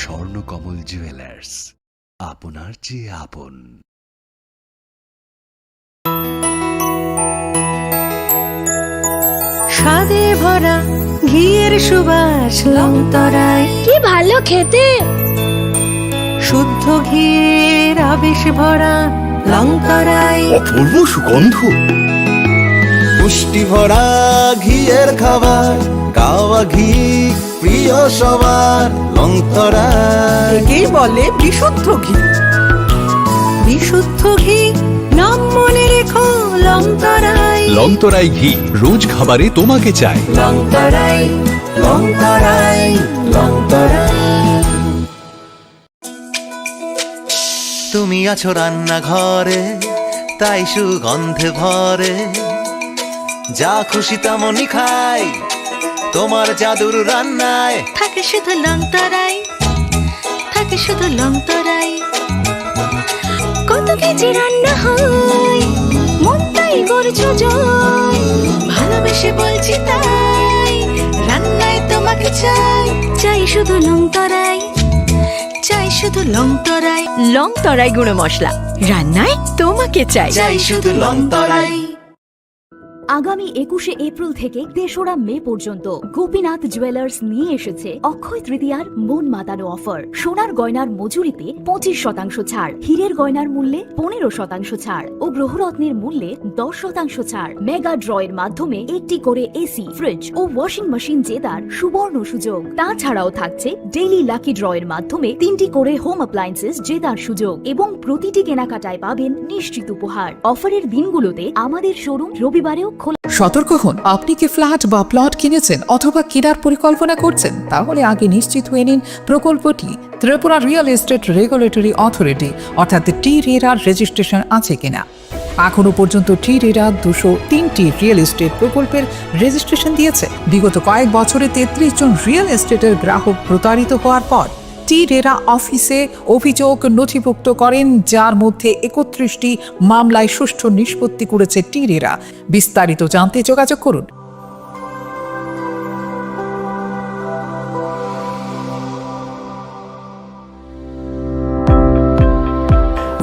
Swarnakamal jewellers, আপনার চেয়ে আপন। স্বাদে ভরা ঘিয়ের সুবাস লংতরায়, কি ভালো খেতে। শুদ্ধ ঘিয়ের আবেশ ভরা লংতরায়, অপূর্ব সুগন্ধ, পুষ্টি ভরা ঘিয়ের খাবার, গাওয়া ঘি প্রিয় সবার লংতরায়। একেই বলে বিশুদ্ধ ঘি। বিশুদ্ধ ঘি নাম মনে রেখো লংতরায়। লংতরাই ঘি রোজ খাবারে তোমাকে চাই। লংতরায়, লংতরায়, লংতরায়। তুমি আছো রান্নাঘরে, তাই সুগন্ধে ভরে, যা খুশি তেমনই খাই তোমার জাদুর রান্নায়। থাকে শুধু লংতরায়, থাকে শুধু লংতরায়। কত কেজি রান্না হয়, মন তাই করছো জয়। ভালোবেসে বলছি তাই, রান্নায় তোমাকে চাই। চাই শুধু লংতরায়, চাই শুধু লংতরায়। লংতরায় গুঁড়ো মশলা, রান্নায় তোমাকে চাই। চাই শুধু লংতরায়। আগামী 21শে এপ্রিল থেকে 3রা মে পর্যন্ত গোপীনাথ জুয়েলার্স নিয়ে এসেছে অক্ষয় তৃতীয়ার মন মাতানো অফার। সোনার গয়নার মজুরিতে 25% ছাড়, হীরের গয়নার মূল্যে 15% ছাড় ও গ্রহরত্নের মূল্যে 10% ছাড়। মেগা ড্রয়ের মাধ্যমে একটি করে এসি, ফ্রিজ ও ওয়াশিং মেশিন জেতার সুবর্ণ সুযোগ। তাছাড়াও থাকছে ডেইলি লাকি ড্রয়ের মাধ্যমে 3টি করে হোম অ্যাপ্লায়েন্সেস জেতার সুযোগ এবং প্রতিটি কেনাকাটায় পাবেন নিশ্চিত উপহার। অফারের দিনগুলোতে আমাদের শোরুম রবিবারেও খোলা। সতর্ক হন, আপনি কি ফ্ল্যাট বা প্লট কিনেছেন অথবা কেনার পরিকল্পনা করছেন? তাহলে আগে নিশ্চিত হয়ে নিন প্রকল্পটি Tripura real estate regulatory authority অর্থাৎ টি-রেরার রেজিস্ট্রেশন আছে কিনা। এখনো পর্যন্ত টি-রেরা 203টি রিয়েল এস্টেট প্রকল্পের রেজিস্ট্রেশন দিয়েছে। বিগত কয়েক বছরে 33 জন রিয়েল এস্টেটের গ্রাহক প্রতারিত হওয়ার পর টি-রেরা অফিসে অভিযোগ নথিভুক্ত করেন, যার মধ্যে 31টি মামলায় সুষ্ঠু নিষ্পত্তি করেছে টি-রেরা। বিস্তারিত জানতে যোগাযোগ করুন।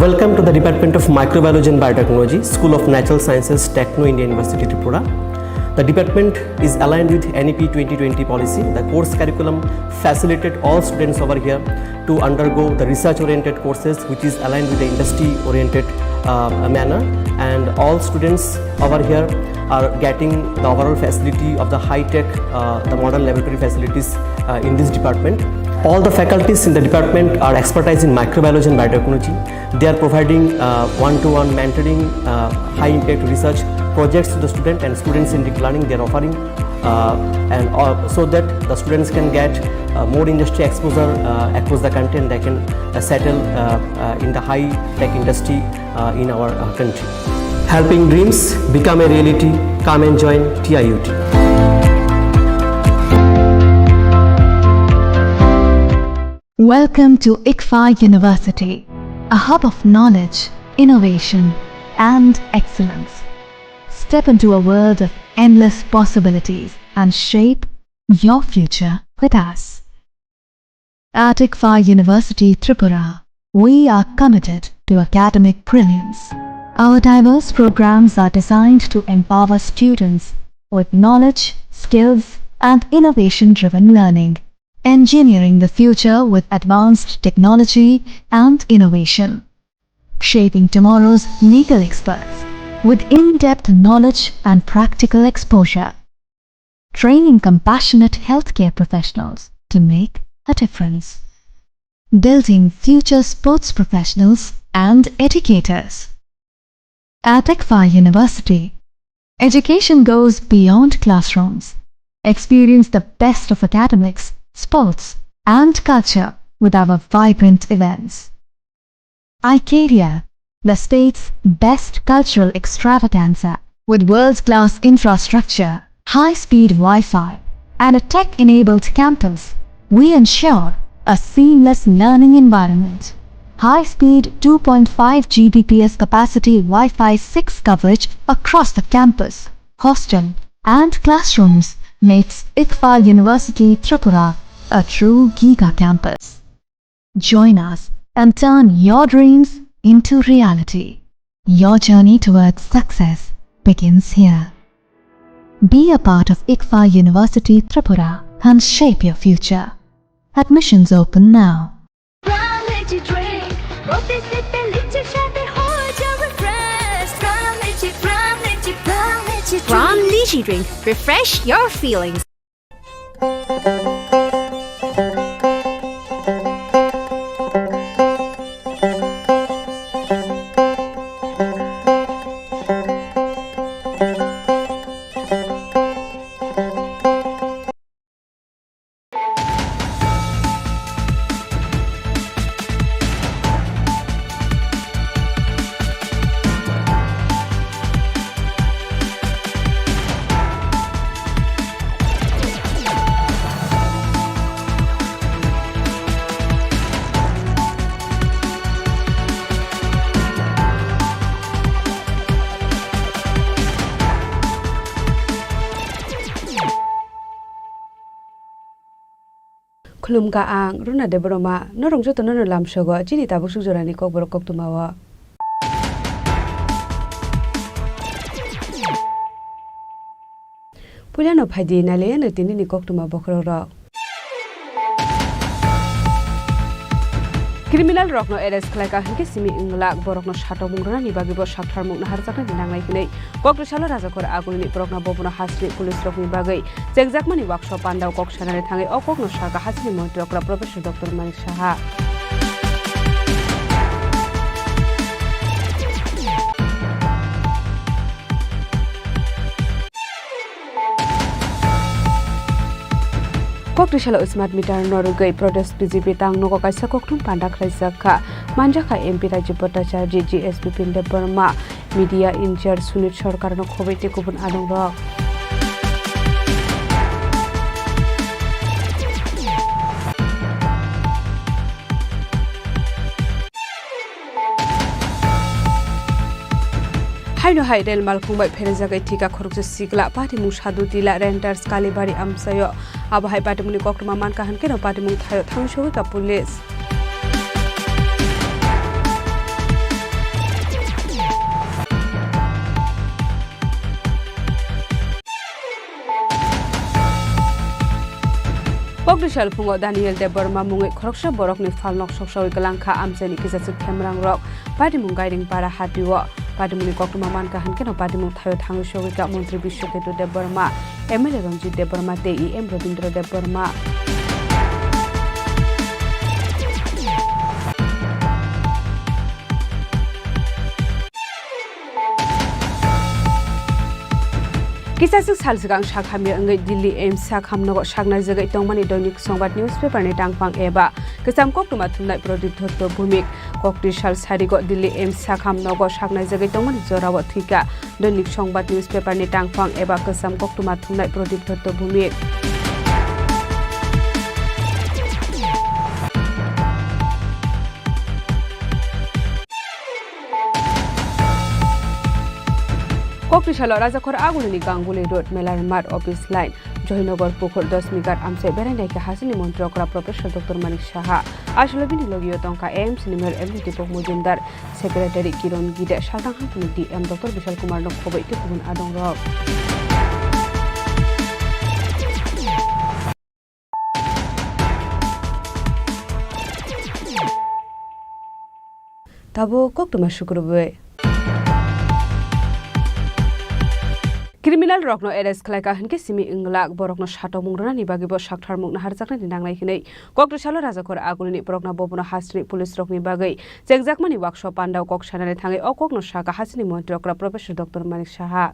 Welcome to the Department of Microbiology and Biotechnology, School of Natural Sciences, Techno India University, Tripura. The department is aligned with NEP 2020 policy. The course curriculum facilitated all students over here to undergo the research-oriented courses, which is aligned with the industry-oriented manner. And all students over here are getting the overall facility of the high-tech, the modern laboratory facilities in this department. All the faculties in the department are expertise in microbiology and biotechnology. They are providing one-to-one mentoring, high-impact research projects to the student, and students in deep learning they are offering, so that the students can get more industry exposure across the country, and they can settle in the high-tech industry in our country. Helping dreams become a reality. Come and join TIUT. Welcome to ICFA University, a hub of knowledge, innovation, and excellence. Step into a world of endless possibilities and shape your future with us. At ICFA University, Tripura, we are committed to academic brilliance. Our diverse programs are designed to empower students with knowledge, skills, and innovation-driven learning, engineering the future with advanced technology and innovation, shaping tomorrow's legal experts with in-depth knowledge and practical exposure, training compassionate healthcare professionals to make a difference, building future sports professionals and educators. At ICFA University, education goes beyond classrooms. Experience the best of academics, sports, and culture with our vibrant events. ICARIA, the state's best cultural extravaganza, with world-class infrastructure, high-speed Wi-Fi, and a tech-enabled campus, we ensure a seamless learning environment. High-speed 2.5 Gbps capacity Wi-Fi 6 coverage across the campus, hostel, and classrooms makes ICFA University Tripura a true giga campus. Join us and turn your dreams into reality. Your journey towards success begins here. Be a part of ICFA University Tripura and shape your future. Admissions open now. From Lychee Drink, refresh your feelings. Khulum ka ang runa de broma no rongjo to no lam shogo chini tabuk sujorani kokborok koktumawa Pulano phadi nale no tinini koktuma bokroro Criminal rock no arrest khlaika hinke simi inglak borok no shato mungrana ni bagi bo shakthar mukna harjakna dinanglai kinai kokrisalo rajakor agulini borokna bobuna hasri police rock ni bagai jekjakmani workshop pandau koksanare thangai okok no saka hasni monti okra professor dr manik saha Kokrisalo smart meter norugai protest BJP tang nogo kaisa koktum panda khlaisakha manjakha MP Rajya Bhattacharya GSP Pinde Burma media in charge Sunit Sarkar no khobete kubun adong ro Haino haidel malkhungbai pherejagai thika khorukse sigla patimung sadu dila renters kalibari amsayo abahai patimuni koktuma manka hanke no patimung thayo thangshoi ka police Kokrisal phungo Daniel de Burma mungai khoroksa borok ni falnok soksoi galangkha amsani kijachu khemrang rok patimung guiding para hatiwo Padimuni koktuma manka hanke no patimung thayo thangshoi ka mantri Bishoketu de Burma MLA Ranjit de Burma TEM Rabindra de Burma Kisasuk salsigang shakhami angai Delhi AIMS sakhamnogo shaknai jagai tongmani dainik সংবাদ newspaper ni tangpang eba kisam koktuma thumnai Pradip Dotto Bhumik Kokrisal sarigo Delhi AIMS sakhamnogo shaknai jagai tongmani jorawo thika dainik সংবাদ newspaper ni tangpang eba kisam koktuma thumnai Pradip Dotto Bhumik Kokrisalo Rajakor Agulini Ganguli Road Melar Mart Office Line Joynagar Pukhor 10 Migar Amse Berenai ke hasini Mantri Okra Professor Dr Manik Saha Asholobini Logio Tonka AIMS Nimer MD Pok Mujimdar Secretary Kiron Gide Shaltang Hangni DM Dr Bishal Kumar no khobai ke kubun adong rok Tabo koktuma shukrube Criminal rock no arrest khlaika hinke simi inglak borok no shato mungrana ni bagi bo shakthar mukna harjakna dinanglai hinai Kokrisalo Rajakor agulini borokna bobuna hasri police rock ni bagai jekjakmani workshop pandau koksanare thangai okok no saka hasini mantri okra professor Dr Manik Saha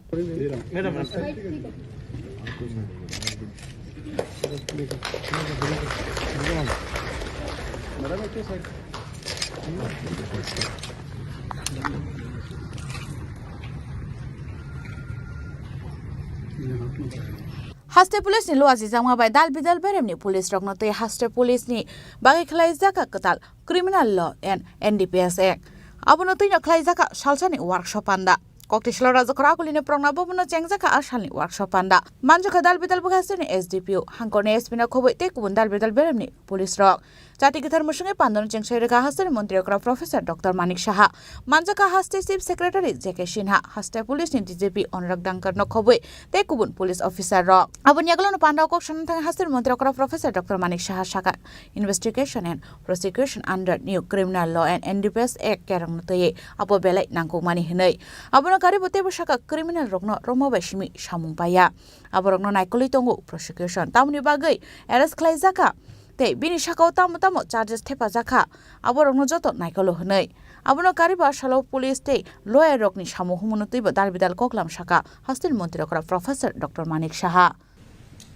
Haste police ni luasi jama bai dal bidal berem ni police rok no te haste police ni bagi khlai jaka katal criminal law and NDPS Act. Abono tei no khlai jaka salsani workshop anda. Koktislo rajakora kuline prongna bobono chengjaka asalni workshop anda. Manjaka dal bidal bugasteni SDPO hangkone SPina khoboi te kubun dal bidal berem ni police rok. Jati gitar musunge pandon chengsai ka haste mantri okra Professor Dr. Manik Saha. Manjaka haste Chief Secretary JK Sinha haste police ni DJP Onrak Dankar no khoboi te kubun police officer rok. Abon yaglo no panda kok santhang haste mantri okra Professor Dr. Manik Saha Saka investigation and prosecution under new criminal law and NDPS Act kerang notoye abo belai nangko mani hinai. Abono kari bote bosaka criminal rokno romo baishimi samung paya. Aborokno naikoli tongo prosecution tamni bagai arrest khlai jaka te bini sakao tamo charges thepa jaka aborokno joto naikolo hnai. Abono kari ba salo police te lawyer rokni samu humuno teiba dalbidal koklam saka hastil mantri okra Professor Dr. Manik Saha.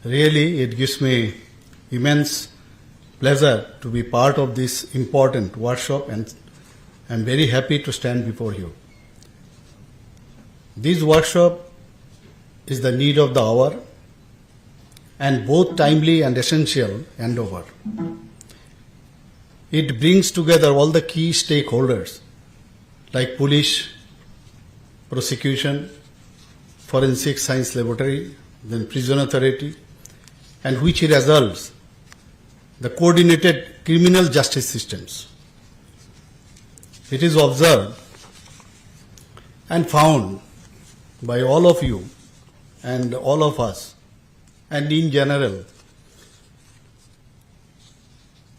Really, it gives me immense pleasure to be part of this important workshop, and I'm very happy to stand before you. This workshop is the need of the hour and both timely and essential handover. It brings together all the key stakeholders like police, prosecution, forensic science laboratory, then prison authority, and which results the coordinated criminal justice systems. It is observed and found by all of you and all of us, and in general,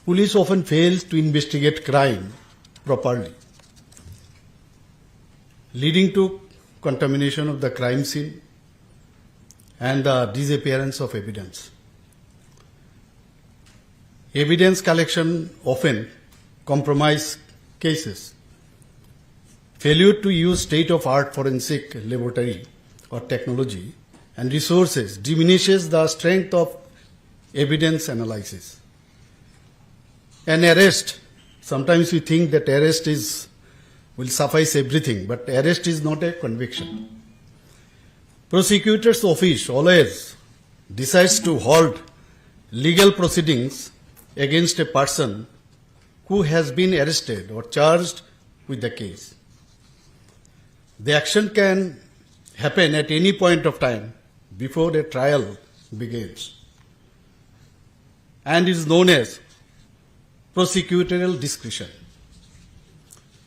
police often fails to investigate crime properly, leading to contamination of the crime scene and the disappearance of evidence. Evidence collection often compromises cases. Failure to use state-of-art forensic laboratory or technology and resources diminishes the strength of evidence analysis. An arrest, sometimes we think that arrest will suffice everything, but arrest is not a conviction. Prosecutor's office always decides to halt legal proceedings against a person who has been arrested or charged with the case. The action can happen at any point of time before a trial begins and is known as prosecutorial discretion.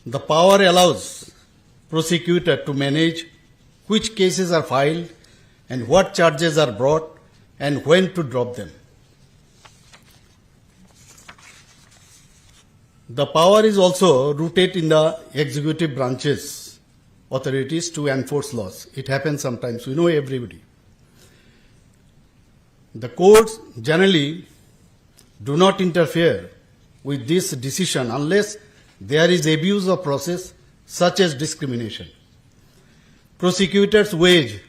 The power allows prosecutor to manage which cases are filed and what charges are brought and when to drop them. The power is also rooted in the executive branches authorities to enforce laws. It happens sometimes. We know everybody. The courts generally do not interfere with this decision unless there is abuse of process such as discrimination. Prosecutors weigh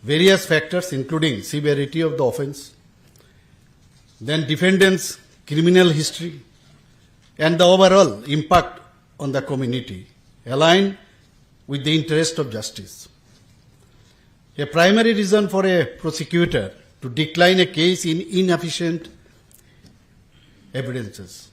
various factors including severity of the offense, then defendant's criminal history, and the overall impact on the community, aligned with the interest of justice. A primary reason for a prosecutor to decline a case in inefficient evidences.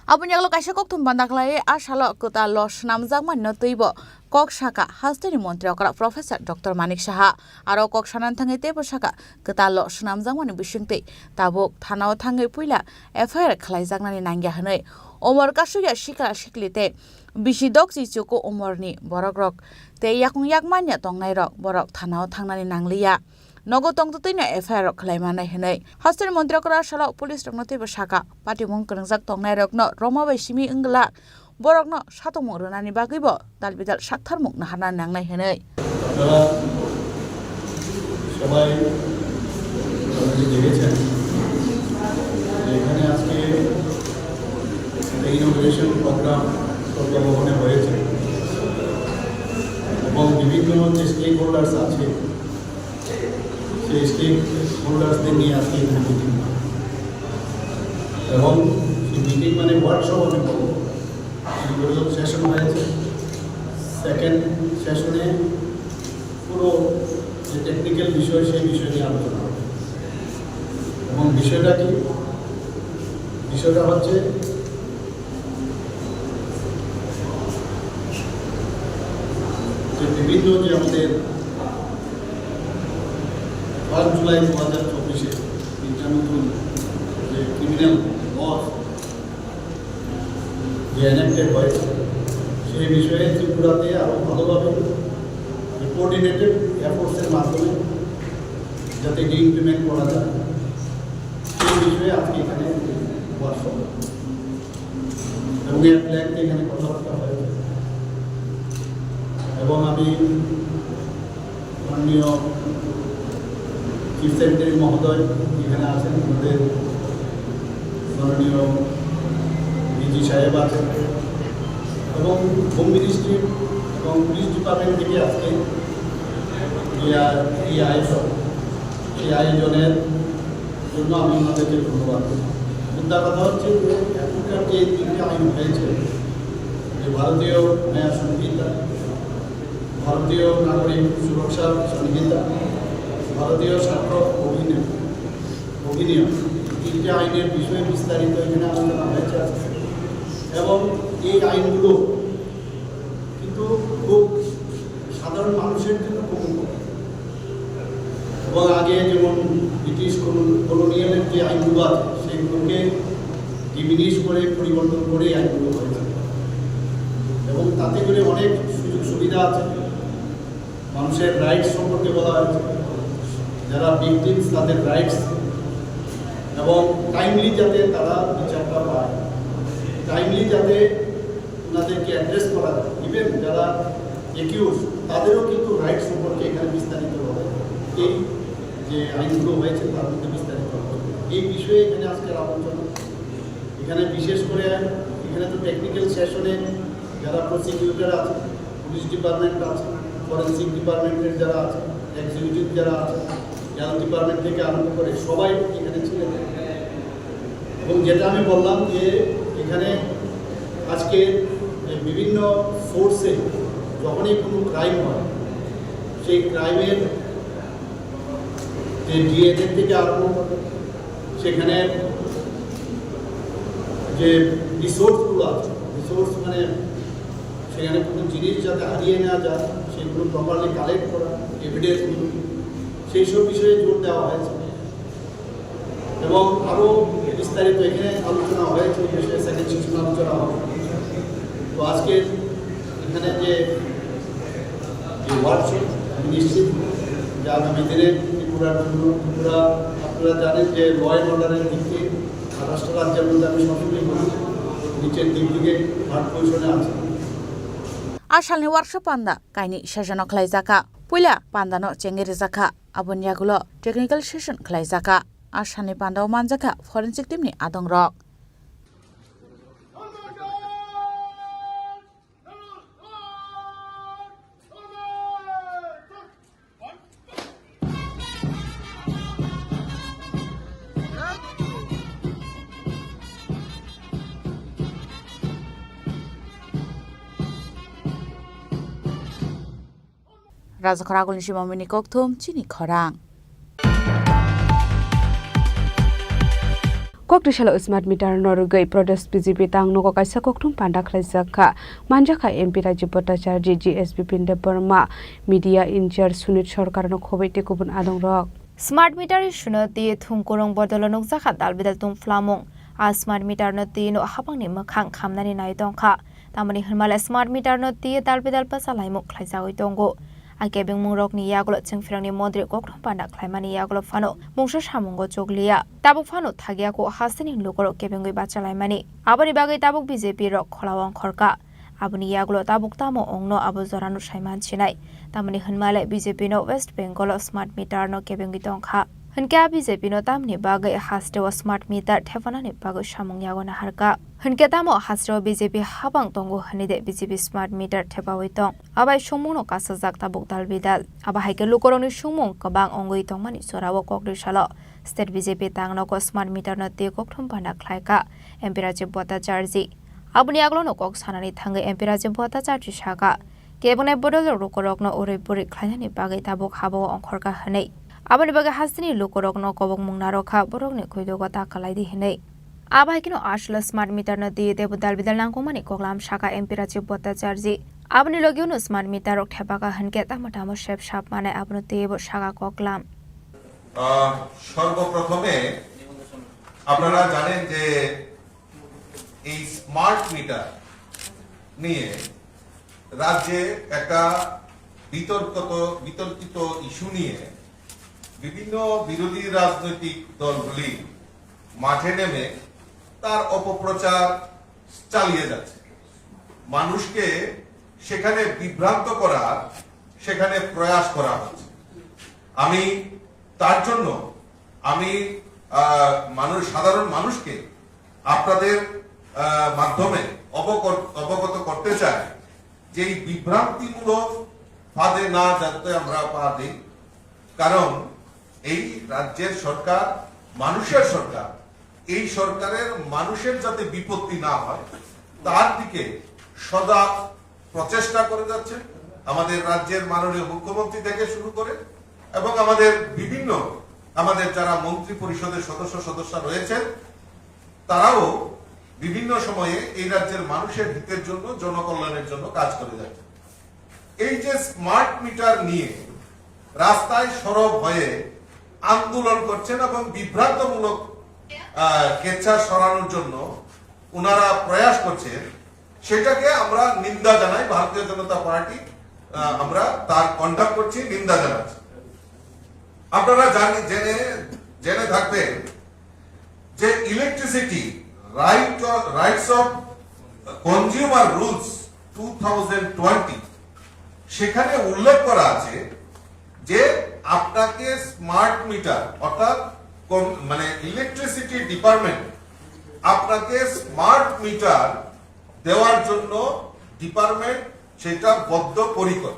Abon yaglo kaisa kok thum bandaklai asalo kota los namjak man no teibo kok saka hasteni mantri okra Professor Dr. Manik Saha aro kok sanan thangai tebo saka kota los namjak man bisingte tabok thanao thangai puila FIR khlaijaknani nangya hanai omor kasuya shikra shiklite bisidok chichuko omorni borokrok te yakung yakmanya tongnai rok borok thanao thangnani nangliya nogo tongtutino FIR khlaimanai hinai hasteni mantri okra salo police rokno tebo saka party mong krangjak tongnai rokno roma bai simi ingla borokno satongmung rwnani bagibo dalbidal saktharmung naharna nangnai hinai সবাই দেখেছেন এখানে আজকে innovation programme ভবনে হয়েছে এবং বিভিন্ন যে stake holders আছে সেই স্টেক হোল্ডার্সদের নিয়ে আজকে মিটিং এবং সেই মিটিং মানে ওয়ার্কশপ আমি বলবো সেশন হয়েছে সেকেন্ড সেশনে পুরো যে টেকনিক্যাল বিষয় সেই বিষয় নিয়ে আলোচনা হবে এবং বিষয়টা কি, বিষয়টা হচ্ছে যে বিভিন্ন যে আমাদের 1 জুলাই 2024 তিনটা নতুন যে ক্রিমিনাল ল যে এনাক্টেড হয়েছে সেই বিষয়ে ত্রিপুরাতে আরও ভালোভাবে কোঅর্ডিনেটেড এফোর্টসের মাধ্যমে যাতে এটি ইমপ্লিমেন্ট করা যায় সেই বিষয়ে আজকে এখানে ওয়ার্কশপ এবং এর প্ল্যানকে এখানে কথাবার্তা হয়েছে। এবং আমি মাননীয় চিফ সেক্রেটারি মহোদয় এখানে আছেন, আমাদের মাননীয় ডিজি সাহেব আছেন এবং হোম মিনিস্ট্রি এবং পুলিশ ডিপার্টমেন্ট থেকে আজকে এই আয়োজন, সেই আয়োজনের জন্য আমি ওনাদেরকে ধন্যবাদ। মুদ্রা কথা হচ্ছে যে এখনকার যে 3টা আইন হয়েছে, যে ভারতীয় ন্যায় সংহিতা, ভারতীয় নাগরিক সুরক্ষা সংহিতা, ভারতীয় ছাত্র অধিনিয়ম, 3টা আইনের বিষয়ে বিস্তারিত এখানে আলোচনা হয়েছে এবং এই আইনগুলো কিন্তু খুব সাধারণ মানুষের জন্য খুব এবং আগে যেমন ব্রিটিশ কলোনিয়ালের যে আইনগুলো আছে সেগুলোকে ডিমিনিশ করে পরিবর্তন করে আইনগুলো হয়েছে এবং তাতে করে অনেক সুযোগ সুবিধা আছে। মানুষের রাইটস সম্পর্কে বলা হয়েছে, যারা ভিকটিমস তাদের রাইটস এবং টাইমলি যাতে তারা বিচারটা পায়, টাইমলি যাতে ওনাদেরকে অ্যাড্রেস করা যায়, ইভেন যারা একিউজ তাদেরও কিন্তু রাইটস সম্পর্কে এখানে বিস্তারিত হবে। এই যে আইনগুলো হয়েছে তার মধ্যে বিস্তারিত হবে এই বিষয়ে এখানে আজকের আলোচনা। এখানে বিশেষ করে এখানে তো টেকনিক্যাল সেশনে যারা প্রসিকিউটর আছে, পুলিশ ডিপার্টমেন্ট আছে, ফরেন্সিক ডিপার্টমেন্টের যারা আছে, এক্সিকিউটিভ যারা আছে, হেলথ ডিপার্টমেন্ট থেকে আরম্ভ করে সবাই এখানে ছিলেন। এবং যেটা আমি বললাম যে এখানে আজকে বিভিন্ন সোর্সে যখনই কোনো ক্রাইম হয় সেই ক্রাইমের যে ডিএনএ থেকে আরম্ভ করে সেখানে যে রিসোর্সগুলো আছে, রিসোর্স মানে সেখানে কোনো জিনিস যাতে হারিয়ে নেওয়া যায় সেগুলো প্রপারলি কালেক্ট করা, এভিডেন্সগুলো, সেই সব বিষয়ে জোর দেওয়া হয়েছে এবং আরও বিস্তারিত এখানে আলোচনা হয়েছে এই বিষয়ে সেকেন্ড সেশন আলোচনা হবে। তো আজকে এখানে যে ওয়ার্কশপ আমি নিশ্চিত যে আগামী দিনে ত্রিপুরা আপনারা জানেন যে ল অ্যান্ড অর্ডারের দিক থেকে মহারাষ্ট্র রাজ্যের মধ্যে আমি সবসময় বলি নিচের দিক থেকে থার্ড পজিশনে আছে। Asalni workshop panda kaini session khlai jaka puila pandano chengeri jaka abonyagulo technical session khlai jaka asalni pandao manjaka forensic team ni adong rok Raja Khorang ni simamini kokthum Chini Khorang Kokdishalo smart meter norugai protest BJP tang no kaisa kokthum panda khlaijaka manjaka MP Rajib Bhattacharya GSP Pinde Burma media incharge Sunit Sarkar no khobaite kubun adong rok Smart meter issuno ti thungkorong bodolo nokjaka dalbidal tum flamung a smart meter no ti no habangni makhang khamnani nai tongkha tamani hmala smart meter no ti dalbidal pasalai muk khlaijagoi tongo Akebing mungrok ni yagolo chengfirang ni modri kokthum panda khlaimani yagolo phano mungsa samungo choglia tabuk phano thagia ko hasini lukoro kebengoi bachalaimani aboni bagai tabuk BJP rok kholawang khorka aboni yagolo tabuk tamo ongno abo joranu saiman chinai tamani hnmale BJP no West Bengal smart meter no kebengoi tongkha Hingga BJP no tamni bagai haste smart meter thefana ni bagai samung yagona harka Hingga tamo haste BJP habang tongo hanide BJP smart meter thepawai tong abai sumung no kasajak tabuk dalbidal aba haike lukoroni sumung kabang ongoi tongmani sorawo kokdishalo state BJP tangno ko smart meter no te kokthum panda khlaika MP Rajib Bhattacharya abuni aglo no kok sanani thangai MP Rajib Bhattacharya saka kebone bodol lukorok no oripuri khlainani bagai tabuk habo ongkhorka hanei abani baga hasini lokorok no kobok mung narokha borok ni khoido gata kalai di hinei abai kino ashla smart meter na di debu dalbidal nangkomani koklam shaka MP Rajiv Bhattacharya abani logio no smart meter rok thepaka hanke tamatamo shep shap mane abno debu shaka koklam সর্বপ্রথমে আপনারা জানেন যে এই smart meter নিয়ে রাজ্যে একটা বিতর্কিত issue নিয়ে বিভিন্ন বিরোধী রাজনৈতিক দলগুলি মাঠে নেমে তার অপপ্রচার চালিয়ে যাচ্ছে মানুষকে সেখানে বিভ্রান্ত করার সেখানে প্রয়াস করা হচ্ছে আমি তার জন্য আমি সাধারণ মানুষকে আপনাদের মাধ্যমে অবগত করতে চাই যে এই বিভ্রান্তিমূলক ফাঁদে না যাতে আমরা পা দিই কারণ এই রাজ্যের সরকার মানুষের সরকার এই সরকারের মানুষের যাতে বিপত্তি না হয় তার দিকে সদা প্রচেষ্টা করে যাচ্ছে আমাদের রাজ্যের মাননীয় মুখ্যমন্ত্রী থেকে শুরু করে এবং আমাদের যারা মন্ত্রী পরিষদের সদস্য রয়েছেন তারাও বিভিন্ন সময়ে এই রাজ্যের মানুষের হিতের জন্য জনকল্যাণের জন্য কাজ করে যাচ্ছে এই যে স্মার্ট মিটার নিয়ে রাস্তায় সরব হয়ে আন্দোলন করছেন এবং বিভ্রান্তমূলক কেচ্ছা সরানোর জন্য ওনারা প্রয়াস করছেন সেটাকে আমরা নিন্দা জানাই ভারতীয় জনতা পার্টি আমরা তার কন্ডাক্ট করছি নিন্দা জানাচ্ছি আপনারা জেনে থাকবেন যে electricity rights of consumer rules 2020 সেখানে উল্লেখ করা আছে যে আপনাকে স্মার্ট মিটার অর্থাৎ মানে ইলেকট্রিসিটি ডিপার্টমেন্ট আপনাকে স্মার্ট মিটার দেওয়ার জন্য ডিপার্টমেন্ট সেটা বদ্ধপরিকর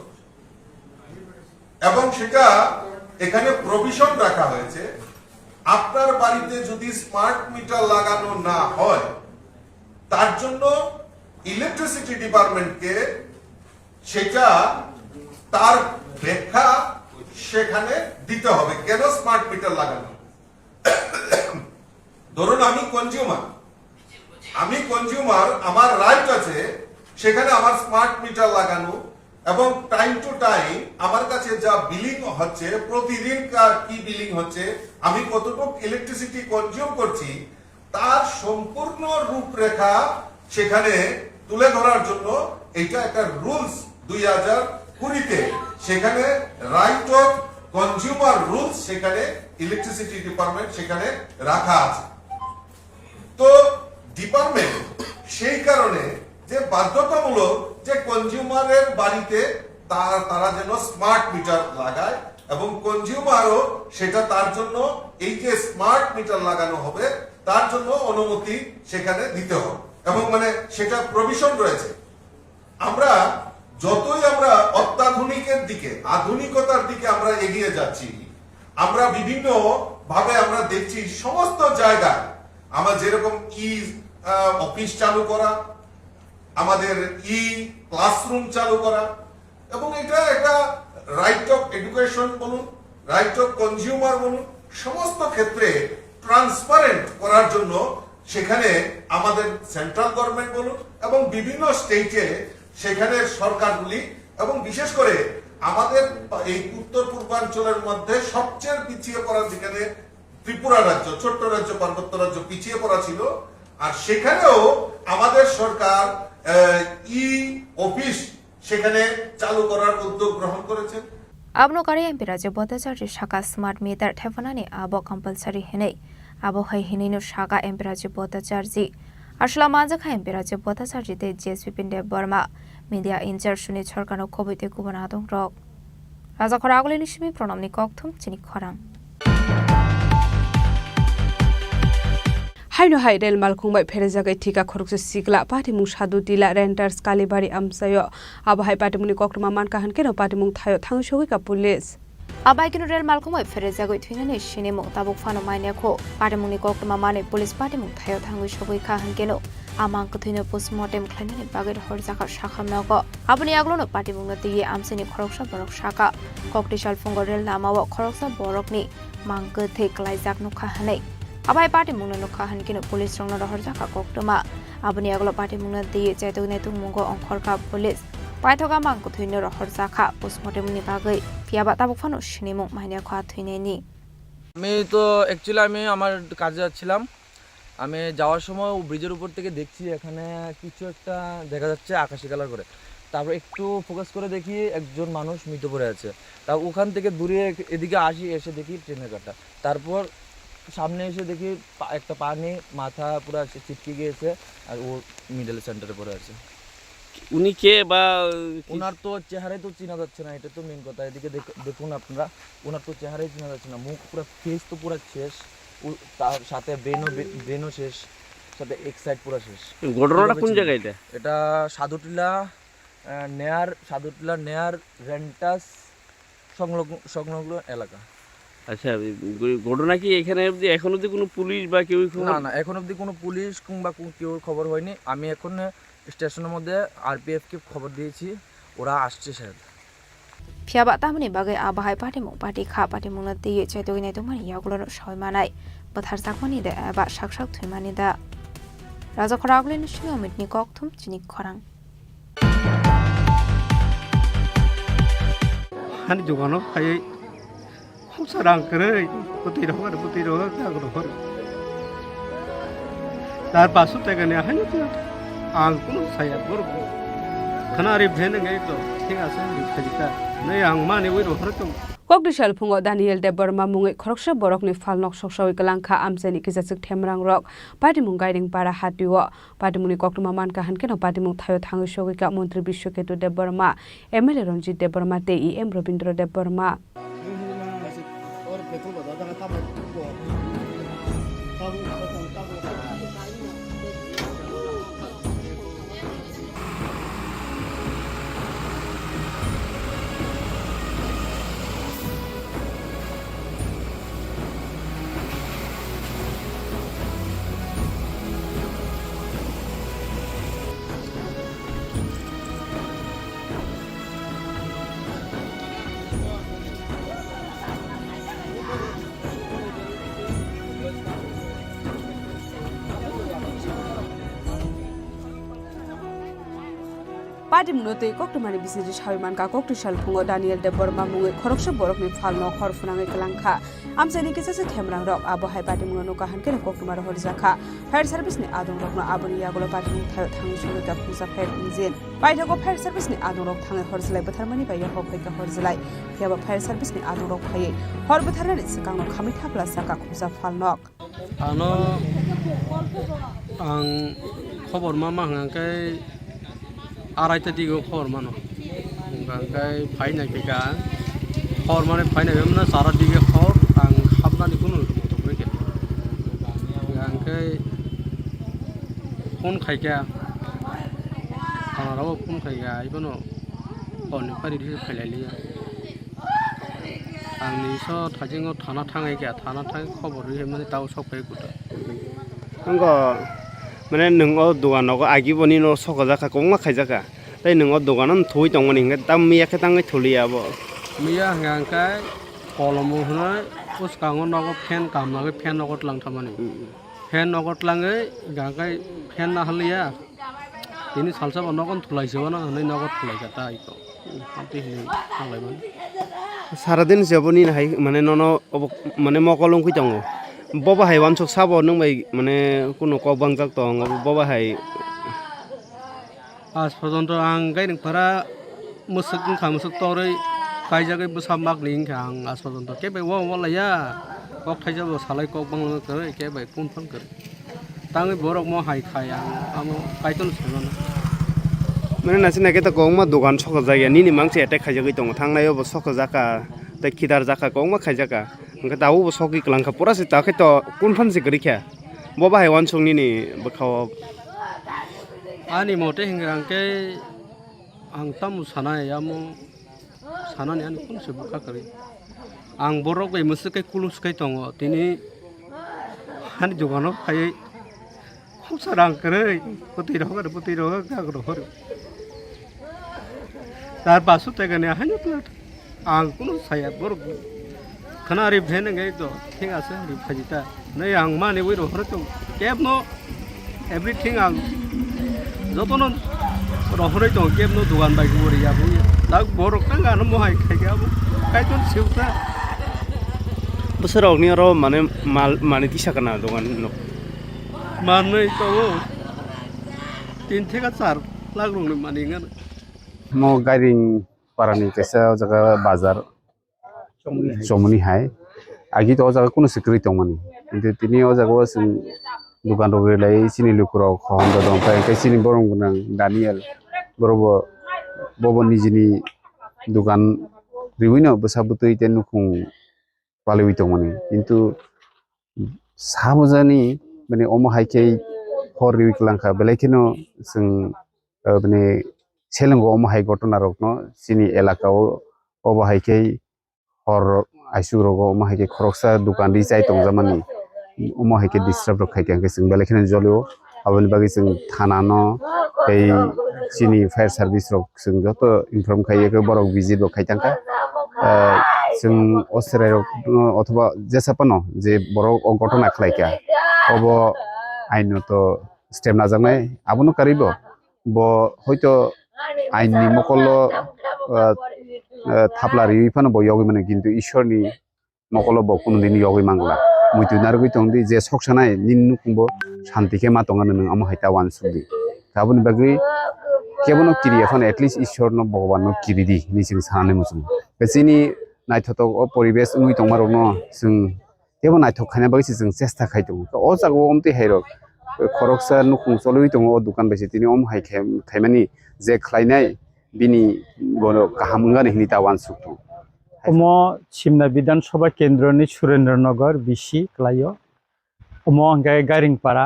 এবং সেটা এখানে প্রভিশন রাখা হয়েছে আপনার বাড়িতে যদি স্মার্ট মিটার লাগানো না হয় তার জন্য ইলেকট্রিসিটি ডিপার্টমেন্টকে সেটা তার ব্যাখ্যা সেখানে দিতে হবে কেন স্মার্ট মিটার লাগানো ধরুন আমি কনজিউমার আমার রাইট আছে সেখানে আমার স্মার্ট মিটার লাগানো এবং টাইম টু টাইম আমার কাছে যা বিলিং হচ্ছে প্রতিদিন কি বিলিং হচ্ছে আমি কতটুকু ইলেকট্রিসিটি কনজিউম করছি তার সম্পূর্ণ রূপরেখা সেখানে তুলে ধরার জন্য এটা একটা রুলস 2020-তে সেখানে রাইট অফ কনজিউমার রুলস সেখানে ইলেকট্রিসিটি ডিপার্টমেন্ট সেখানে রাখা আছে তো ডিপার্টমেন্ট সেই কারণে যে বাধ্যতামূলক যে কনজিউমারের বাড়িতে তারা যেন স্মার্ট মিটার লাগায় এবং কনজিউমারও সেটা তার জন্য এই যে স্মার্ট মিটার লাগানো হবে তার জন্য অনুমতি সেখানে দিতে হবে এবং মানে সেটা প্রভিশন রয়েছে আমরা যতই আমরা অত্যাধুনিকের দিকে আধুনিকতার দিকে আমরা এগিয়ে যাচ্ছি আমরা বিভিন্ন ভাবে আমরা দেখছি সমস্ত জায়গায় আমরা যেরকম অফিস চালু করা আমাদের ক্লাসরুম চালু করা এবং এটা একটা রাইট অফ এডুকেশন বলুন রাইট অফ কনজিউমার বলুন সমস্ত ক্ষেত্রে ট্রান্সপারেন্ট করার জন্য সেখানে আমাদের সেন্ট্রাল গভর্নমেন্ট বলুন এবং বিভিন্ন স্টেটে সেখানে সরকারগুলি এবং বিশেষ করে আমাদের এই উত্তর পূর্বাঞ্চলের মধ্যে সবচেয়ে পিছিয়ে পড়া যেখানে ত্রিপুরা রাজ্য ছোট্ট রাজ্য পার্বত্য রাজ্য পিছিয়ে পড়া ছিল আর সেখানেও আমাদের সরকার অফিস সেখানে চালু করার উদ্যোগ গ্রহণ করেছে abno kari MP Rajiv Bhattacharya shaka smart meter thefanani abo compulsory hinei abo hai hinino shaka MP Rajiv Bhattacharya ashla manjakha MP Rajiv Bhattacharya te JSP Pinde Burma media incharge Chini Khorang Khobite kubana dong rok raja khoragoli lishmi pronamni kokthum Chini Khorang Haino haidel malkhungbai pherejagai thika khorukse sikla patimung sadu dila renters kalibari amsayo abahai patimuni kokruma manka hankeno patimung thayo thangshogoi ka police abai kino rel malkhungbai pherejagai thwinani shinimung tabuk phano maine kho patimuni kokruma mane police patimung thayo thangshogoi ka hankeno amang kuthino postmortem khlainani bagir horjaka shakhamnago aboni aglono party mungna tiye amsini khoroksa borok shaka koktisal fungorel namawo khoroksa borokni mangke thei klaijak nokha hanai abai party mungna nokha hankino police rongna horjaka koktoma aboni aglo party mungna tiye chaitogni tungmungo ongkhorka police paithoga mang kuthino horjaka postmortem ni bagai fiaba tabuk phano shinimung mahnia khwa thuineni আমি তো actually আমি আমার কাজে যাচ্ছিলাম আমি যাওয়ার সময় ব্রিজের উপর থেকে দেখছি এখানে কিছু একটা দেখা যাচ্ছে আকাশি কালার করে তারপর একটু ফোকাস করে দেখি একজন মানুষ মৃত পড়ে আছে তা ওখান থেকে দূরে এদিকে আসি এসে দেখি ট্রেনের কাটা তারপর সামনে এসে দেখি একটা পানি মাথা পুরো চিটকে গিয়েছে আর ও মিডল সেন্টারে পড়ে আছে উনি কে বা ওনার তো চেহারাই তো চেনা যাচ্ছে না এটা তো মেন কথা এদিকে দেখুন আপনারা ওনার তো চেহারাই চেনা যাচ্ছে না মুখ পুরো ফেস তো পুরো শেষ তার সাথে ব্রেনও শেষ সাথে এক সাইড পুরো শেষ ঘটনাটা কোন জায়গায় এটা সাধুটিলা নেয়ার রেন্টাস সংলগ্ন এলাকা আচ্ছা ঘটনা কি এখানে অবধি এখন অবধি কোনো পুলিশ বা কেউ না এখন অবধি কোনো পুলিশ কিংবা কেউ খবর হয়নি আমি এখন স্টেশনের মধ্যে আরপিএফ কে খবর দিয়েছি ওরা আসছে sir fiaba tamani bagai abahai party mung party kha party mung na tiye chaitogni tungmani yagulano shoimanai bathar sakmani da aba shakshak thuimani da raja khoraglen shino mitni kokthum chini khorang hani jogano khai sarang kre puti roga ka gro tar pasu tegane hani tu ang kuno saya bor khanari bhene ngai to ঠিক আছে রিখা nei ang mani wi ro hratum Koktisal phungo Daniel de Burma mungai khoroksa borokni falnok soksoi kalangkha amseni kisachik themrang rok party mung guiding para hatiwo party muni koktuma man ka hankeno party mung thayo thangi sogika mantri Bishwaketu de Burma MLA Ranjit de Burma te em Robindra de Burma Party munote koktumani bisiri shaiman ka koktisal phungo Daniel de Burma mungai khoroksa borokni falno khor funangai kalangkha amsani kisase themrang rok abo hai party munono ka hankene koktumar horjakha fire service ni adong rokno aboni yagolo party mung thayo thangi shuru ka phusa fire engine paithago fire service ni adong rok thangai horjlai batharmani bai hok hoika horjlai fiaba fire service ni adong rok phai hor batharani sikangno khami thapla saka khusa falnok ano ang khobor mama hangkai আড়াইটা দিকে খবর মানো গাই final বেকা খবর মানে final না সারা দিকে খবর আং হাবনানি কোনো মতো করে কে গাঙ্কাই ফোন খাইকা আমারও ফোন খাইকা ইবনো অনেক পারি দিছে ফাইলাইলি आंनि स थाजिङाव थाना थाङैका थाना थाङै खबर होयो माने दाउ सफाय गुटा नंगौ माने नोंङो दखानाव आगिबनि न सकजाखा कौमा खायजाखा ताई नोंङो दखानाव थुइ दंमोन हिंगा दाम मियाखे ताङै थुलियाबो मिया हांगांकाय कलमो होनाय उसकाङो नगो फेन कामनागै फेन नगत लांथामानि फेन नगत लाङै गांकाय फेन ना हलिया तिनि सालसा नगन थुलाइसोबा नै नगत थुलाइका ताइको आंति हिनै थांलायमोन सारादिन जबनि हाय माने ननो माने मकलং खै दङ बबा हाय वानसक साबो नों बाय माने कुनो कबांजाक दङ बबा हाय आज पर्यन्त आं गायनोफोरा मोसक खामसक तरै गायजागै बसामाक लिंखा आं आज पर्यन्त केबे वालाया कक थाइजाबो सालाय कक बांलां करे केबे कुनफां करे ताङै बरक म हाय खाया आं गायतन सनना माने नासि नाके त कौमा दखान सक जाया निनि मांसे एटेक खायजागै दङ थांनायाव बो सक जाका त खिदार जाका कौमा खायजाका ओंका दाउ बो सकि क्लांखा पुरासे ताखै त कुनफानसे गरिखा बबा हाय वानसक निनि बखाव आनि मते हिंगांके आं तामु सानाय आमु सानानि आनि कोनसे बुखा करि आं बरक बै मोसकै कुलुसकै दङ तिनि हानि दखानाव फायै Khusa rang kere putih gagro hore. Dar basu tegane hanya plat. Ang kuno saya borok. Kana ri bhen ngai to thing ase ri phajita. Nei ang mane wiro hore to keb no everything ang jotono rohore to keb no dugan bai gori ya bu. Lag borok tanga no mohai khai ga bu. Kai ton siuta. Besar ni ro mane tisa kana dongan no. Mane to tin thega sar lagrung ni mane ngan. Mo garing parani kesa jaga bazar somuni hai agi to jaga kuno sikri tongmani কিন্তু তিনি ও জায়গা সিং দোকান রবে লাই চিনি লুকুরাও খন্দ দং phi কে চিনি বরং গুনাং Danijel বরব Bob Nizhny দোকান রিউইনো বসাবুতই তেন নুকুং পালিউই তংমানি কিন্তু সামজানি মানে অম হাইকে হর রিউই ক্লাংখা বেলাইকেনো जों মানে সেলঙ্গ অম হাই ঘটনা রকনো চিনি এলাকাও অবহাইকে হর আইসুরগো অম হাইকে খরকসা দোকান দি চাই তংজামানি অম হাইকে ডিস্টার্ব রখাইকে আঙ্কে जों বেলাইকেনো জলিও আবনি বাগি जों থানানো এই চিনি ফায়ার সার্ভিস রক जों যত ইনফর্ম খাইয়েকে বরক ভিজিট রখাইতাঙ্কা जों অস্ট্রেলিয়া অথবা জেসাপানো যে বড় ঘটনা খাইকা অব আইনো তো স্টেপ নাজানাই আবনো কারিব ব হয়তো আইননি মকল থাপলা রিফানো বয়গি মানে কিন্তু ঈশ্বরনি মকল ব কোনদিন ইয়গি মাংলা মুইতু নারগি তংদি যে সকসানাই নিন্নু কুম্ব শান্তিকে মা তঙ্গানো নং আমা হাইতা ওয়ান সুদি গাবনি বাগি কেবনো কিরি এখন এটলিস্ট ঈশ্বর ন ভগবান ন কিরি দি নিসিং সানানে মুসুম বেসিনি নাইথতো ও পরিবেশ উই তংমারক ন जों কেবন নাইথক খাইনা বাগিসি जों চেষ্টা খাইতো ও জাগো অমতি হাইরক খরকসা নুকুং চলুই দङ দোকান বেসে তিনি অম হাই খাইমানি যে খ্লাইনাই বিনি বনো কাহামঙ্গানি হিনি তাওয়ান সুক্তু অমো সিমনা বিধানসভা কেন্দ্রনি সুরেন্দ্রনগর বিসি ক্লাইও অমো আঙ্গাই গারিংপাড়া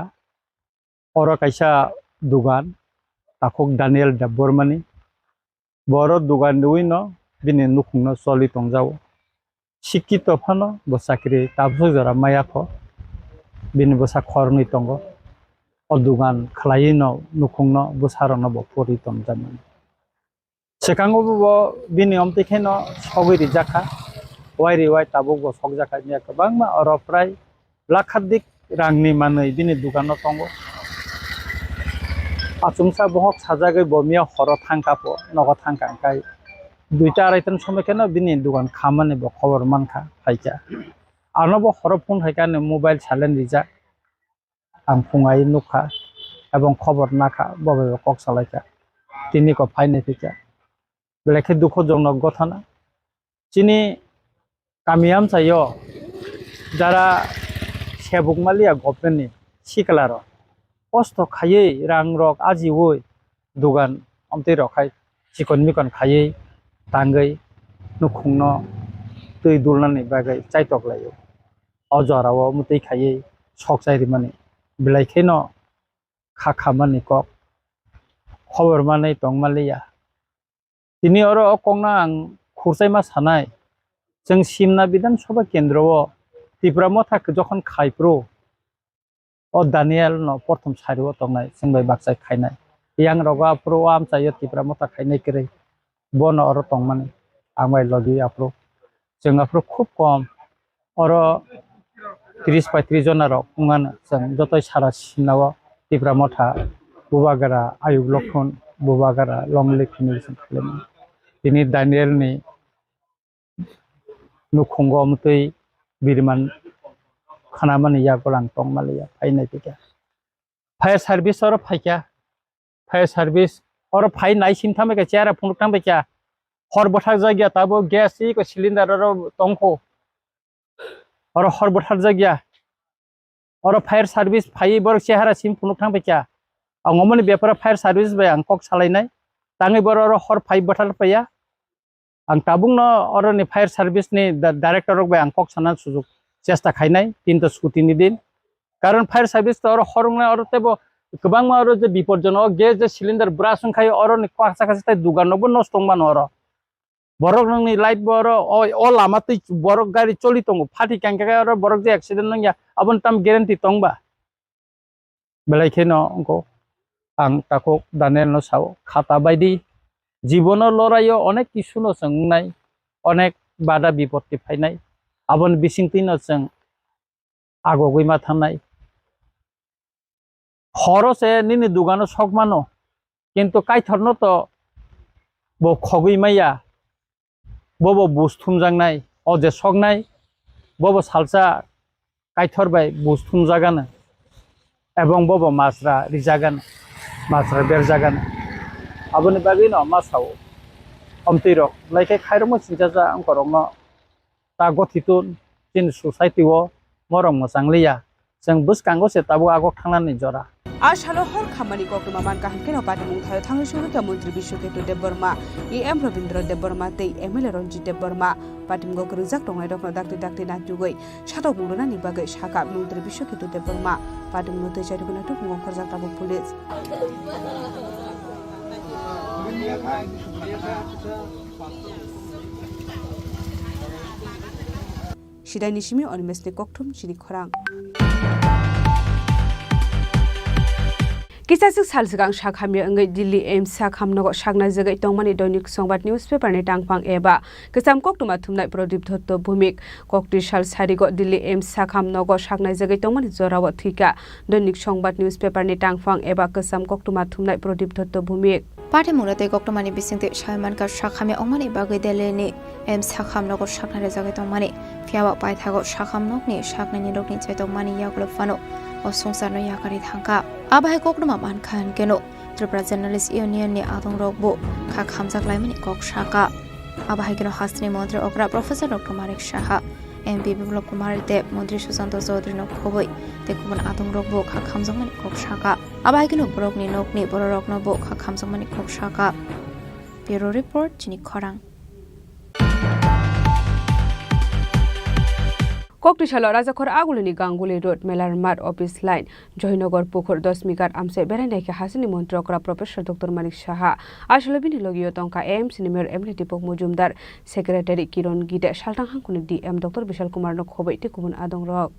অর কাইসা দোকান তাকক দানিয়েল বর্মানি বড় দোকান উইন বিনি নুকুংনো চলি তংজাও শিক্ষিত ফানো বসাকরি তাবসু জরা মায়াখ বিনি বসা খরনি তঙ্গ o dugan khlaino nukungno busarano bo pori tomjani sekango bo bini omte kheno sogiri jakha wairi wai tabuk bo sogjaka ni kabangma oro prai lakhadik rangni manai bini dugano tongo achumsa bohok sajagai bomia horo thangkapo nogo thangkai duita araitan সময় কেন bini dugan khamane bo khobor mankha haika arnobo horo phone haikane mobile silent rija ang fungai nukha এবং খবর নাখা ববে cock চালাইকা তিনি ক ফাইনে ফিকা বেলেখে দুঃখজনক ঘটনা চিনি কামিয়াম চাইও যারা সেবক মালিয়া গভর্নমেন্টনি সিকলার কষ্ট খাইয়ে রাং রক আজি ওই দোকান অমতে রখাই চিকন মিকন খাইয়ে তাঙ্গই নুখুংন তৈ দুলনানি বাগै চাইতক লাयो অজরাও মুতै খাইয়ে সক চাইরি মানে বেলাইখেন খাখামানি কক খবর মানে তংমালিয়া তিনি আরো কংনা আং খুরসাইমা সানাই जों সিমনা বিধানসভা কেন্দ্র ত্রিপুরা মথা যখন খাইপ্রো ও দানিয়েল ন প্রথম সারিও তংনাই जों বাই বাকসাই খাইনাই ইয়াং রগা প্রো আম চাইयो ত্রিপুরা মথা খাইনাই করে বন আরো তংমানি আমাই লগি আপ্রো जों আপ্রো খুব কম আরো 30-35 জন আরো উঙ্গান जों যতই সারা সিমনাও ত্রিপুরা মঠা বুবাগারা আয়ুব লক্ষণ বুবাগারা লংলিক নিউশন খালেন তিনি দানিয়েলনি নুখুঙ্গ মতই বিরমান খানামানি ইয়াগলাং তংমালিয়া ফাইনাই ফিকা ফায়ার সার্ভিস আর ফাইকা ফায়ার সার্ভিস আর ফাই নাই সিনথামে চেয়ারা ফুনুকতাং বেকা হর বঠার জায়গা তাবো গ্যাস ই কো সিলিন্ডার আর তংখো আর হর বঠার জায়গা और फायर सार्विस फाइ बर चेहरा सिम फुनुक थां बेका आंगमनि बेफोर फायर सार्विस बाय आं कक सालायनाय ताङै बर और हर फाइ बठार पाया आं ताबुंनो और नि फायर सार्विस नि डाइरेक्टर बाय आं कक साना सुजुग चेष्टा खाइनाय तीनटा स्कुटी नि दिन कारण फायर सार्विस तो और हरंना और तेबो गोबां और जे बिपदजनक गेस जे सिलिन्डार ब्रासुं खाय और नि खासा खासा दुगानबो नस्तंमान और borok nang ni light boro o lama tei borok gari choli tongo phati kangka और borok je accident nang ya abon tam guarantee tongba बेलायखेनो अंको आं ताको दानेल साव खाता बायदि जीवन लड़ाइयो अनेक किसुनो संनाय अनेक बाधा विपत्ति फैनाय आबन बिसिंतिनो जों आगगैमा थानाय हरसे निनि दुगानो सकमानो किन्तु कायथरनो तो बो खगैमाया बबो बुस्थुम जांनाय अजे सकनाय बबो सालसा कायथरबाय बुस्थुम जागानो एवं बबो मासरा रिजागानो मासरा बेरजागानो आबनि बागै न मासाव अमतिरक लाइके खायरमो सिनजाजा अंकरमो ता गथितुन जिन सोसाइटिओ मरम मोजांलिया जों बुसकांगो से ताबो आगो थांनानै जरा आशालो हर खामानि कक्टमा मान काहकेनो पाटिमुं थायो थांनि सुरुका मन्त्री बिश्वकेतु देबबर्मा एम रविन्द्र देबबर्मा तै एमएलए रंजित देबबर्मा पाटिमुंगो गरुजाक दंनाय दखनो दाक्ति दाक्ति नाजुगै साथौ बुंदोनानि बागै साका मन्त्री बिश्वकेतु देबबर्मा पाटिमुंगो तै जायगुना तुमुंगो खरजाकटाबो police Shidai Nishimi on Mesne Koktum Chini Khorang Kisasuk salsigang shakhamya angai Delhi AIMS sakhamnogo shakna jagai tongmani dainik songbat newspaper ni tangpang eba kisam koktuma thumnai prodip dotto bhumik kokti sal sarigo Delhi AIMS sakhamnogo shakna jagai tongmani jorawo thika dainik songbat newspaper ni tangpang eba kisam koktuma thumnai prodip dotto bhumik Party murate koktomani bisingte shaiman ka shakhamya ongmani bagai deleni AIMS sakhamnogo shakna jagai tongmani fiawa paithago shakhamnokni shakna nirokni chaitongmani yaklo fano osungsarno yakari thangka abai koknoma mankhan keno Tripura Journalist Union ni adong rokbo kha khamjak laimani kok shaka abai keno hastri mantri okra Professor Dr. Marik Shaha MP Biplop Kumar Deb Mantri Susanto Chaudhary no khoboi tekubon adong rokbo kha khamjakmani kok shaka abai keno borok ni nokni borok no bo kha khamjakmani kok shaka Bureau Report Chini Khorang Koktishala Rajakhor Agulini Ganguli Road Melar Mart Office Line Joynagar Pukhur 10 Mikar Amse Berenai Hasini Montrokra Professor Dr. Manik Shaha Ashlobini Logio Tonka AIMS Nimer Emre Dipok Mujumdar Secretary Kiron Gide Shaltang Hankuni DM Dr. Vishal Kumar no Khobei Tikubun Adong Rok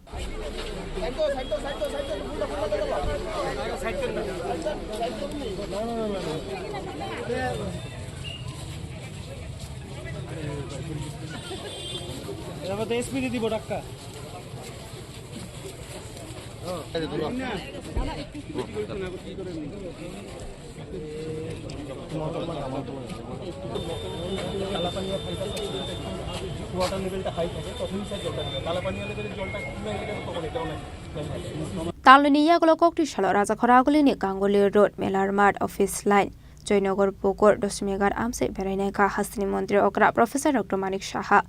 Taluni Yagolo Koktishala Rajakhor Agulini Ganguli Road Melar Mart Office Line Joynagar Pukhur 10 Mikar Amse Berenai Hasini Mantri Okra Professor Dr. Manik Shaha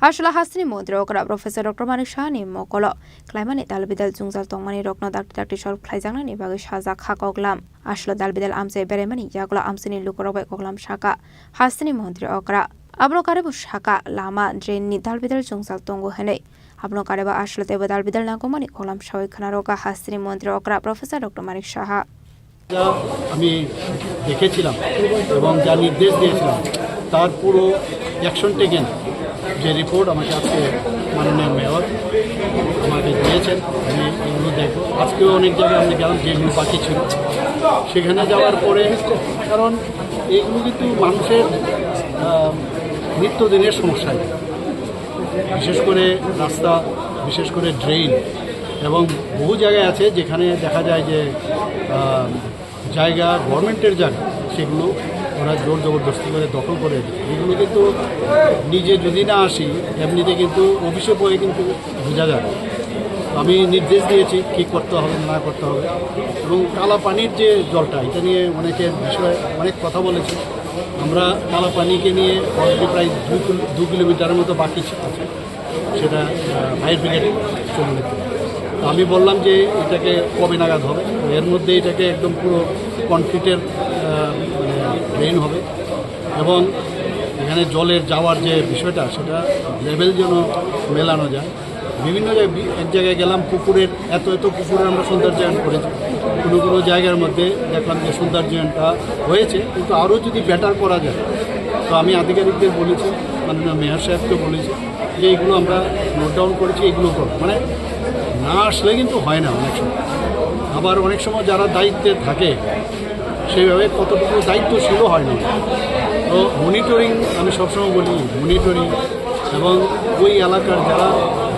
Ashla Hasini Mantri Okra Professor Dr. Manik Shaha ni mokolo Klaimani Dalbidal Jungzal Tongmani Rokno Dakti Shol Klaijangna ni Bagi Shaza Khakoglam Ashla Dalbidal Amse Beremani Yagola Amsini Lukorobe Koglam Shaka Hasini Mantri Okra Abro Karebu Shaka Lama Drain ni Dalbidal Jungzal Tongo Hene Abno Kareba Ashla Teba Dalbidal Nagomani Kolam Shawai Khanaroka Hasini Mantri Okra Professor Dr. Manik Shaha আমি দেখেছিলাম এবং যা নির্দেশ দিয়েছিলাম তার পুরো action taken যে report আমাকে আজকে মাননীয় মেয়র আমাকে দিয়েছেন আমি এগুলো দেখব আজকেও অনেক জায়গায় আমি গেলাম যেগুলো বাকি ছিল সেখানে যাওয়ার পরে কারণ এগুলো কিন্তু মানুষের নিত্যদিনের সমস্যা বিশেষ করে রাস্তা বিশেষ করে ড্রেন এবং বহু জায়গায় আছে যেখানে দেখা যায় যে জায়গা গভর্নমেন্টের জায়গা সেগুলো ওরা জোর জবরদস্তি করে দখল করে দেয় এগুলো কিন্তু নিজে যদি না আসি এমনিতে কিন্তু অফিসে বয়ে কিন্তু বোঝা যাবে আমি নির্দেশ দিয়েছি কী করতে হবে না করতে হবে এবং কালা পানির যে জলটা এটা নিয়ে অনেকের বিষয়ে অনেক কথা বলেছি আমরা কালা পানিকে নিয়ে অলরেডি প্রায় 2 কিলোমিটারের মতো বাকি আছে সেটা ফায়ার ব্রিগেড চলে যেতে আমি বললাম যে এটাকে কবে নাগাদ হবে এর মধ্যে এটাকে একদম পুরো কনক্রিটের ড্রেন হবে এবং এখানে জলের যাওয়ার যে বিষয়টা সেটা লেভেল যেন মেলানো যায় বিভিন্ন জায়গায় এক জায়গায় গেলাম পুকুরের এত পুকুরের আমরা সৌন্দর্যায়ন করেছি কোনো জায়গার মধ্যে দেখলাম যে সৌন্দর্যায়নটা হয়েছে কিন্তু আরও যদি বেটার করা যায় তো আমি আধিকারিকদের বলেছি মাননীয় মেয়র সাহেবকে বলেছি যে এইগুলো আমরা নোট ডাউন করেছি এগুলো করব মানে না আসলে কিন্তু হয় না অনেক সময় আবার অনেক সময় যারা দায়িত্বে থাকে সেইভাবে কতটুকু দায়িত্বশীল হয় না। তো মনিটরিং আমি সবসময় বলি মনিটরিং, এবং ওই এলাকার যারা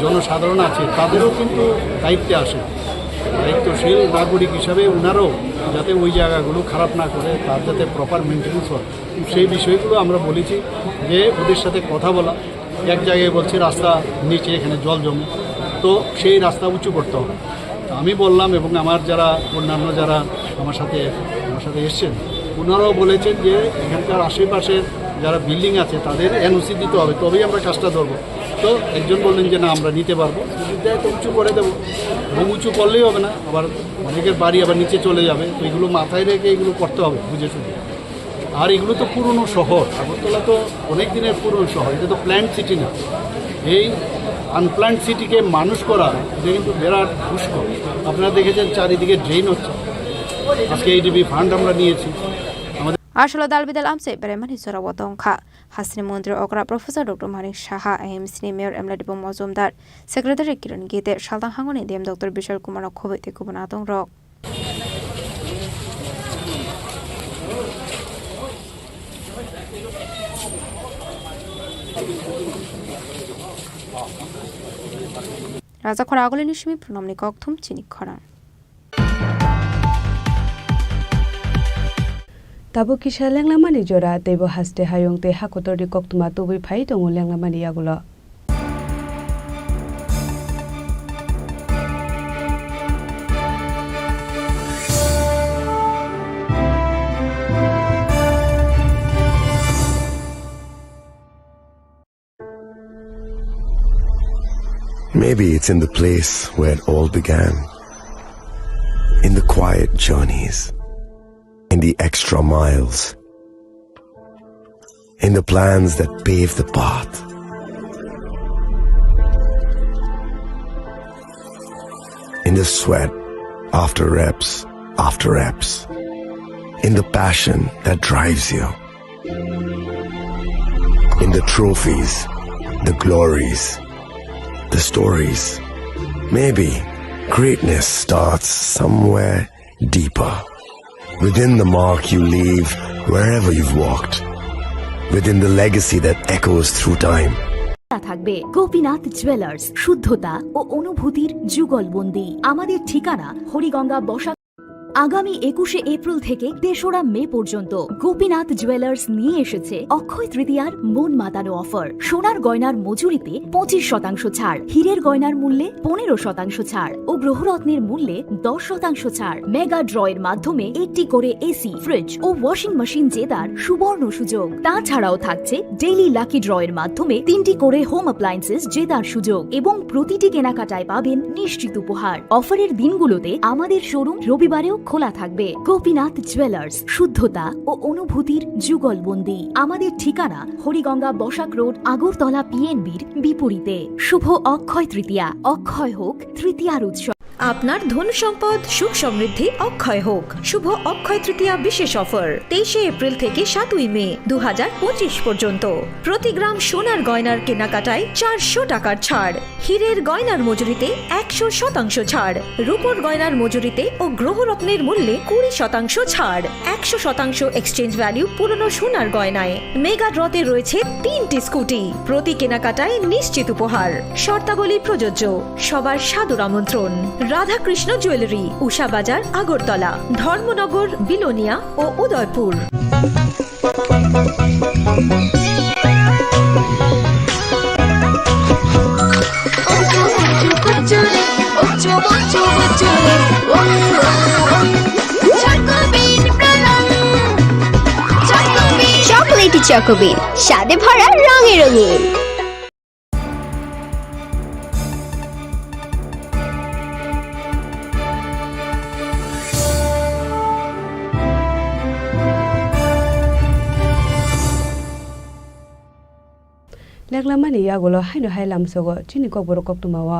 জনসাধারণ আছে তাদেরও কিন্তু দায়িত্বে আসে, দায়িত্বশীল নাগরিক হিসাবে ওনারাও যাতে ওই জায়গাগুলো খারাপ না করে, তার যাতে প্রপার মেনটেন্স হয়, সেই বিষয়গুলো আমরা বলেছি যে ওদের সাথে কথা বলা। এক জায়গায় বলছে রাস্তা নিচে এখানে জল জমে, তো সেই রাস্তা উঁচু করতে হবে। আমি বললাম, এবং আমার যারা অন্যান্য যারা আমার সাথে এসছেন ওনারাও বলেছেন যে এখানকার আশেপাশের যারা বিল্ডিং আছে তাদের এনওসি দিতে হবে, তবেই আমরা কাজটা ধরবো। তো একজন বললেন যে না আমরা নিতে পারবো, তো উঁচু করে দেবো। এবং উঁচু করলেই হবে না, আবার অনেকের বাড়ি আবার নিচে চলে যাবে, তো এগুলো মাথায় রেখে এগুলো করতে হবে বুঝে শুনে। আর এগুলো তো পুরনো শহর, আগরতলা তো অনেক দিনের পুরনো শহর, এটা তো প্ল্যান্ট সিটি না। এই আনপ্ল্যান্ট সিটিকে মানুষ করা এটা কিন্তু বিরাট দুষ্কর। আপনারা দেখেছেন চারিদিকে ড্রেন হচ্ছে, আজকে এইডিবি ফান্ড আমরা নিয়েছি। Arsholo dalbidal amse beremani sora wotongkha hasni mantri okra Professor Dr. Manik Saha AMSni Mayor Emladipo Mozumdar Secretary Kiran Gite Shaltang Hangoni Dem Dr. Bishal Kumar Khobete Kubanatong Rok Raja Khoragoli Nishmi Pronomni Kokthum Chini Khorang Tabo kisha lenglamani jora tebo haste hayong te hakotor di koktuma tubi phai tongo lenglamani yagulo. Maybe it's in the place where it all began, in the quiet journeys, in the extra miles, in the plans that pave the path. In the sweat after reps, in the passion that drives you, in the trophies, the glories, the stories. Maybe greatness starts somewhere deeper. Within the mark you leave wherever you've walked. Within the legacy that echoes through time. থাকবে Gopinath jewellers শুদ্ধতা ও অনুভূতির যুগলবন্দি। আমাদের ঠিকানা হরিগঙ্গা বসা। আগামী 21শে April থেকে 3রা মে পর্যন্ত Gopinath jewellers নিয়ে এসেছে অক্ষয় তৃতীয়ার মন মাতানো অফার। সোনার গয়নার মজুরিতে 25% ছাড়, হীরের গয়নার মূল্যে 15% ছাড় ও গ্রহরত্নের মূল্যে 10% ছাড়। মেগা ড্রয়ের মাধ্যমে একটি করে এসি, ফ্রিজ ও ওয়াশিং মেশিন জেতার সুবর্ণ সুযোগ। তাছাড়াও থাকছে ডেইলি লাকি ড্রয়ের মাধ্যমে 3টি করে হোম অ্যাপ্লায়েন্সেস জেতার সুযোগ এবং প্রতিটি কেনাকাটায় পাবেন নিশ্চিত উপহার। অফারের দিনগুলোতে আমাদের শোরুম রবিবারেও খোলা থাকবে। গোপীনাথ জুয়েলার্স শুদ্ধতা ও অনুভূতির যুগলবন্দি। আমাদের ঠিকানা হরিগঙ্গা বসাক রোড, আগরতলা পিএনবির বিপরীতে। শুভ অক্ষয় তৃতীয়া, অক্ষয় হোক তৃতীয়ার উৎসব। আপনার ধন সম্পদ সুখ সমৃদ্ধি অক্ষয় হোক। শুভ অক্ষয় তৃতীয়া বিশেষ অফার 23শে এপ্রিল থেকে 7ই মে 2025 পর্যন্ত। প্রতি গ্রাম সোনার গয়নার কেনাকাটায় 400 টাকার ছাড়, হীরের গয়নার মজুরিতে 100% ছাড়, রূপোর গয়নার মজুরিতে ও গ্রহরত্নের মূল্যে 20% ছাড়, 100% এক্সচেঞ্জ ভ্যালু পুরনো সোনার গয়নায়। মেগা ড্রতে রয়েছে 3টি স্কুটি, প্রতি কেনাকাটায় নিশ্চিত উপহার। শর্তাবলী প্রযোজ্য। সবার সাদর আমন্ত্রণ। রাধাকৃষ্ণ জুয়েলারি, উষা বাজার, আগরতলা, ধর্মনগর, বিলোনিয়া ও উদয়পুর। চকোলেটি চকোবিন, স্বাদে ভরা রঙে রঙিন। Lenglamani yagulo haino hailam sogo chini Kokborok koktumawa.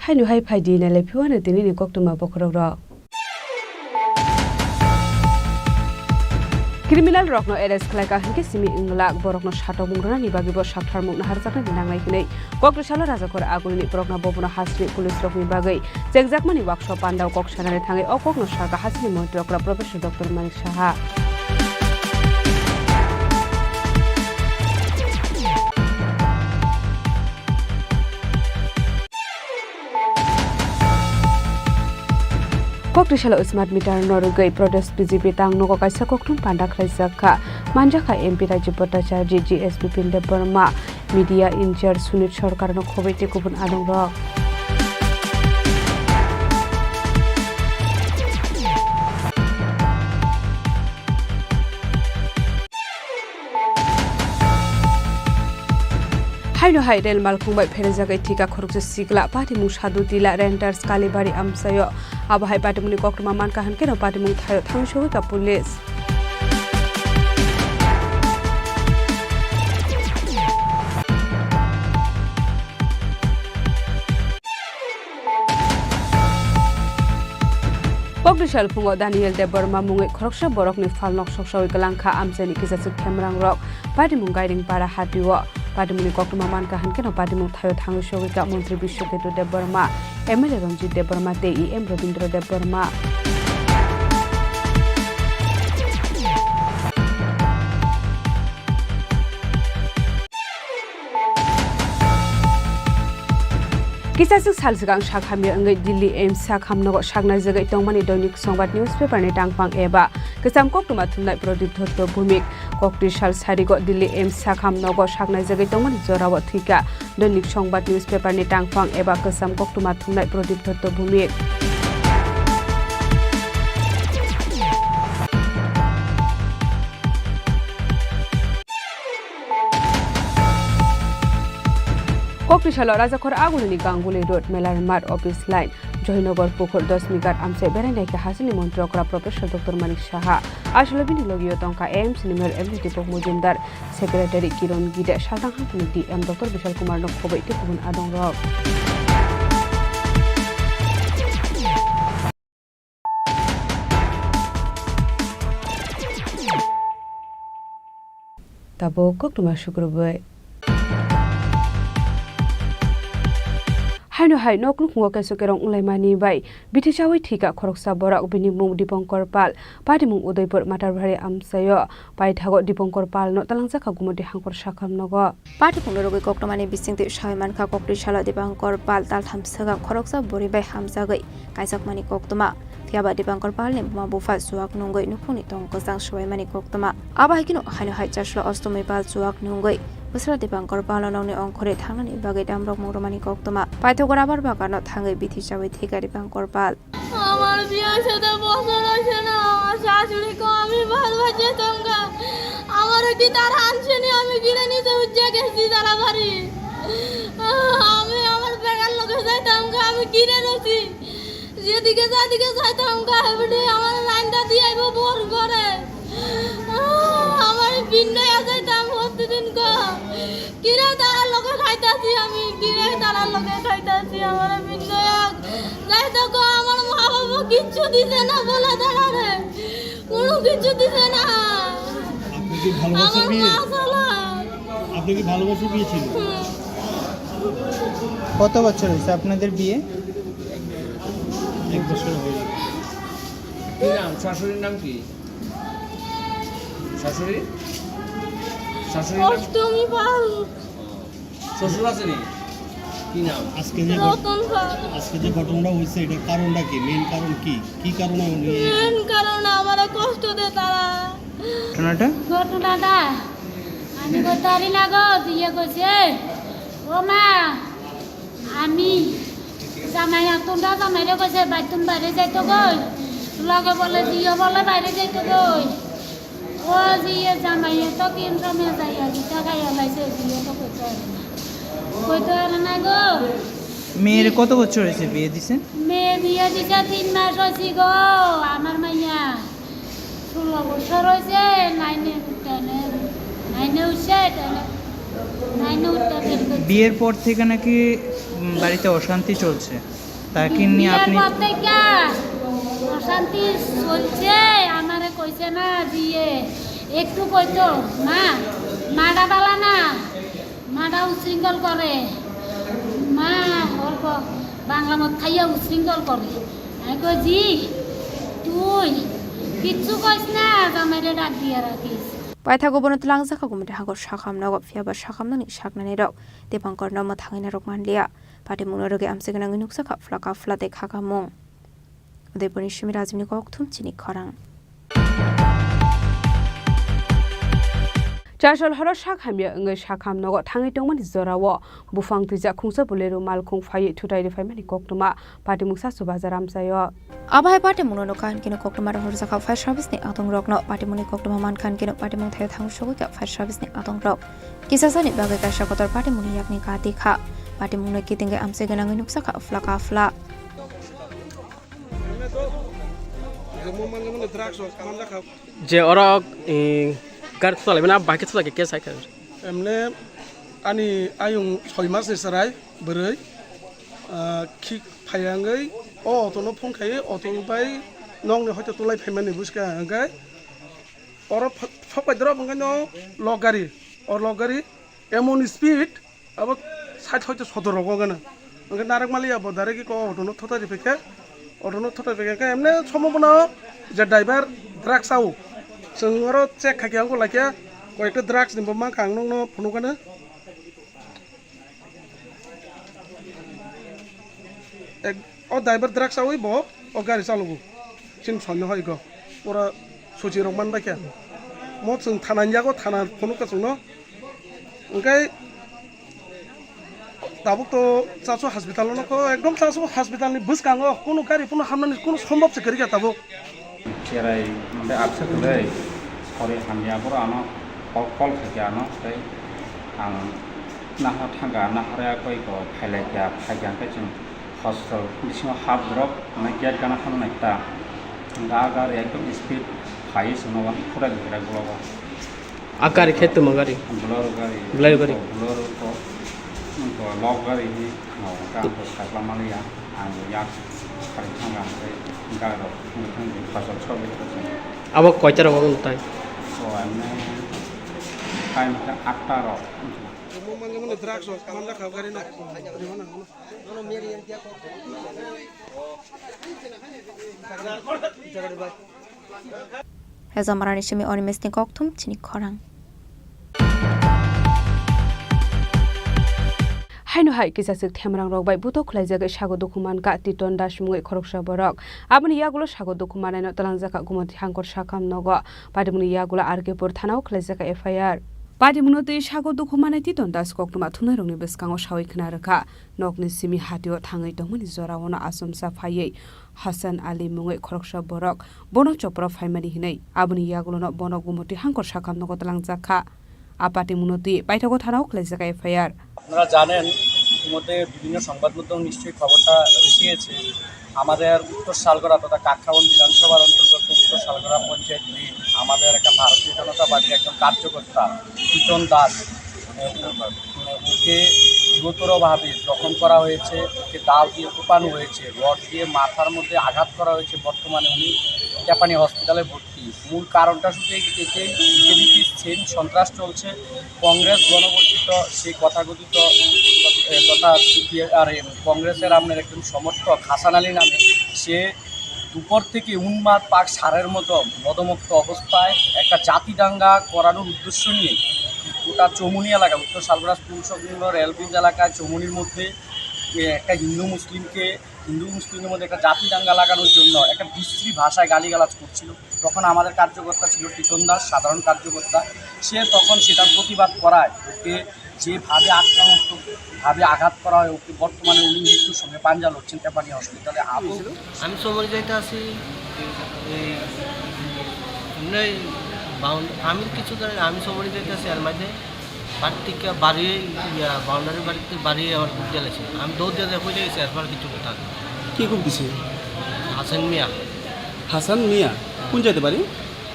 Haino hai phaidi na lepiwana tinini koktuma bokrok. Criminal rokno arrest khlaika hingke simi inglak borokno shato mungrana ni bagi bo sakthar mungna harjakna dinangnai hinai Kokrisalo rajakor agulni borokna bobuna hasri police rokni bagai jekjakmani workshop pandau koksanare thangai o kokno sarka hasni mantri okra professor Dr. Manik Saha Kokrisalo smart meter norugai protest BJP tang nogo kaisa koktum panda khlaisakha manjaka MP Rajya Bhattacharya GSP Pinde Burma media in charge Sunit Sarkar no khobete kubun adong rok Haino haidel malkhungbai pherejagai thika khorukse sigla patimung sadu tila renters kalibari amsayo abahai patimuni kokruma manka hanke no patimung thayo thangshoi ka police Kokrisal phungo Daniel de Burma mungai khoroksa borokni falnok soksoi kalangkha amjani kisasuk khemrang rok patimung guiding para hatiwo Padimuni koktuma manka hankeno padimung thayo thangu shogika Mantri Bishwaketu de Burma MLA Ranjit de Burma TEM Rabindra de Burma Kisasuk salsigang shakhami angai Delhi AIMS sakhamnogo saknai jagai tongmani dainik সংবাদ newspaper ni tangpang eba kisam koktuma thumnai Pradip Dotto Bhumik kokti sal sarigo Delhi AIMS sakhamnogo saknai jagai tongmani jorawo thika dainik সংবাদ newspaper ni tangpang eba kisam koktuma thumnai Pradip Dotto Bhumik Kokrisalo Rajakor Agulini Ganguli Road Melar Mart Office Line Joynagar Pukur 10 Migat Amse Berenai ke Hasini Mantri Okra Professor Dr. Manik Saha Asholobini Logio Tongka AIMS Nimer MDT Pok Mujimdar Secretary Kiron Gide Shaltang Hakuni DM Dr. Vishal Kumar no Khobai te kubun adong rok Tabo Koktuma Shukrubai Haino hai nokruk ngoke sokerong ulaimani bai bithichawi thika khoroksa bora ubini mung Dipankar Pal patimung Udaipur Matarbhari amsayo paithago Dipankar Pal no talangjaka gumodi hangkor sakhamnogo patimung rogai koktomani bisingti shaimankha Kokrisalo Dipankar Pal tal thamsaga khoroksa bori bai hamjagai kaisakmani koktoma thiaba Dipankar Pal ni mabufa suak nungoi nukuni tongkosang shoimani koktoma abahikino haino hai chashlo ostomi pal suak nungoi Busra Dipankar Pal nongni ongkhore thangnani bagai damrok mungromani koktoma পাইথগরাবার বাগানো থাঙ্গাই বিধি চাওই থেকে Dipankar Pal আমার বিয়ের সাথে বছর হয়েছে না আমার শাশুড়িকে আমি ভালোবাসি তোমরা আমার একটি তার আনছেনি আমি কিনে নিতে উজ্জা গেছি তারা বাড়ি আমি আমার বেকার লোকে যাইতাম আমি কিনে নিছি যেদিকে যাইতাম এবারে আমার লাইনটা দিয়ে আইব বোর করে আমার বিন্যায় যাইতাম প্রতিদিন কিরে তারার লোকে খাইতাছি আমি কিরে তারার লোকে খাইতাছি আমার বিন্যায় যাইতো আমার মা বাবা কিচ্ছু দিছে না বলে দাঁড়ারে কোনো কিছু দিছে না আপনি কি ভালোবাসা বিয়ে ছিল কত বছর হয়েছে আপনাদের বিয়ে 1 বছর হয়ে গেছে কি নাম শাশুড়ির নাম কি শাশুড়ি অষ্টমী পাল শ্বশুর আছে নি কি নাম আজকে যে ঘটনাটা হইছে এটা কারণটা কি মেইন কারণ কি কারণে উনি মেইন কারণ আমার কষ্ট দেয় তারা ঘটনাটা আমি গোতারি না গো দিয়ে কইছে ও মা আমি জামাই তোমরা জামাইরে কইছে বাইতুন বাইরে যাইতো গই লগে বলে দিও বলে বাইরে যাইতো গই ও জিয়ে জামাই তো কেন্দ্র মে যাই আজি টাকা লাইছে দিয়ে তো কইতো না গো মেয়ের কত বছর হয়েছে বিয়ে দিছেন মেয়ে বিয়ে দিছে 3 মাস হইছি গো আমার মাইয়া 16 বছর হইছে নাইনে উঠছে বিয়ের পর থেকে নাকি বাড়িতে অশান্তি চলছে তাকে নিয়ে আপনি অশান্তি চলছে আমারে কইছে না দিয়ে একটু কইতো মা মাডা বালা না মাডা উশৃঙ্খল করে মা অল্প বাংলা মত খাইয়া উশৃঙ্খল করে আমি কই জি তুই কিচ্ছু কইস না জামাইরে ডাক দিয়া রাখিস Paitha gobonot lang zaka gumde hagor shakam nago fiaba shakam nani shaknani rok depangkor nama thangina rok manlia pati munaroge amsegana nginuk saka flaka flate khaka mong Deponi shimi razmini kokthum Chini Khorang Chashol horo shakhamya ngai shakham nogo thangi tongmani zorawo bufang tuja khungsa bolero malkhung phai thutai re phai mani koktuma pati muksa subajaram sayo Abai pati munono kan kino koktuma ro zaka fire service ni atong rok no pati muni koktuma man kan kino pati mung thai thang shogo ka fire service ni atong rok kisasani bagai ka shakotor pati muni yakni ka tikha pati mung ki tinge amse gana ngai nuksa ka flaka fla যে ওরা গাড়ি চালাবে না বাইকে চালাবে কে cycle এমনি আনি আয়ুং 6 মাস এসারাই বরৈ কি ফায়াঙ্গৈ অটোনো ফোন খাই অটো বাই নংনে হয়তো তোলাই ফাইমানি বুঝকা আঙ্গাই অর ফপাইদর বঙ্গানো লগারি অর লগারি এমন স্পিড আব সাইড হয়তো সদর রগনা আঙ্গা নারক মালিয়া বদারে কি কো অটোনো থতারি ফেকে অটোনো থতারি ফেকে এমনি সম্ভাবনা যে ড্রাইভার ড্রাগস আউ जों आरो चेक खाखियाव लाखिया कयटा ड्राग्स निबो मा खां नंनो फनुगानो एक ओ ड्राइवर ड्राग्स आवै बो ओ गाड़ी चालुगो सिन सन्नो हायगो ओरा सुचि रमान बाखिया म जों थानानि जागो थाना फनुका जोंनो ओंखाय दाबो तो चासो हस्पिटाल नको एकदम चासो हस्पिटालनि बुसकाङो कोनो गाड़ी फनु हामनानि कोनो सम्भव से करिया दाबो Cerai nanti absen deh, sorry kami aku rano kol kerjaan saya, nah tangga nah hari aku itu pilot ya, pilot itu cuma hostel, cuma half drop, nah kiat karena kan naikta, nggak agar ya itu speed high semua kurang kira gula. আকার ক্ষেত্রে মগারি blur gari itu untuk log gari ini, mau kan sekolah Malaysia, yak kali tangga saya. আবার কয়টা রকম তাই so এমনি time 8টা rock মানে drugs কামলা খাও গাড়ি না Hezamarani shimi onimesni kokthum Chini Khorang Haino hai kisasik themrang rok bai buto khlai jaga sago dokuman ka titon dasmungoi khoroksa borok aboni yagulo sago dokuman no talangjaka gumati hangkor sakam nogo padimuni yagulo argepur thanao khlai jaga FIR Padimuno te sago dokuman titon das koktuma thunai rongni beskango sawai khna rakha nokni simi hatio thangai tongmani zorawona asumsa phaiye Hasan Ali mungoi khoroksa borok bono chopra phaimani hinai aboni yagulo no bono gumati hangkor sakam nogo talangjaka apati munoti paithago thanao khlai jaga FIR আপনারা জানেন ইতিমধ্যে বিভিন্ন সংবাদ মাধ্যম নিশ্চয়ই খবরটা এসেছে আমাদের উত্তর শালগড়া তথা কাকরাবন বিধানসভার অন্তর্গত উত্তর শালগড়া পঞ্চায়েত আমাদের একটা ভারতীয় জনতা পার্টির একজন কার্যকর্তা টিটন দাস ওকে গুরুতরভাবে জখম করা হয়েছে ওকে দাও দিয়ে কোপানো হয়েছে রড দিয়ে মাথার মধ্যে আঘাত করা হয়েছে বর্তমানে উনি জাপানি হসপিটালে ভর্তি মূল কারণটা শুধু এটাই বিজেপি সেন সন্ত্রাস চলছে কংগ্রেস গণবর্জিত সেই কথাগতিত তথা কংগ্রেসের আপনার একজন সমর্থক হাসান আলী নামে সে দুপুর থেকে উন্মাদ পাক সারের মতো মদমুক্ত অবস্থায় একটা জাতি দাঙ্গা করানোর উদ্দেশ্য নিয়ে গোটা চৌমুনি এলাকা উত্তর শালগড়া স্কুল সংলগ্ন রেলব্রিজ এলাকায় চৌমুনির মধ্যে একটা হিন্দু মুসলিমের মধ্যে একটা জাতি দাঙ্গা লাগানোর জন্য একটা বিশ্রী ভাষায় গালিগালাজ করছিল তখন আমাদের কার্যকর্তা ছিল টিটন দাস সাধারণ কার্যকর্তা সে তখন সেটার প্রতিবাদ করায় ওকে যেভাবে আক্রমণাত্মকভাবে আঘাত করা হয় ওকে বর্তমানে উনি মৃত্যুর সঙ্গে পাঞ্জা লড়ছেন জাপানি হসপিটালে আমি সময় যাইতে আসি আমি কিছু জানি আমি সময় যাইতে আসি এর মাঝে বাড়ি থেকে বাড়ি বাউন্ডারি বাড়িতে বাড়ি আমার খুব জ্বালেছে আমি দৌড় দিয়ে হয়ে গেছি এরপর কিছু কথা কি খুব দিছে হাসান মিয়া কোন যেতে পারি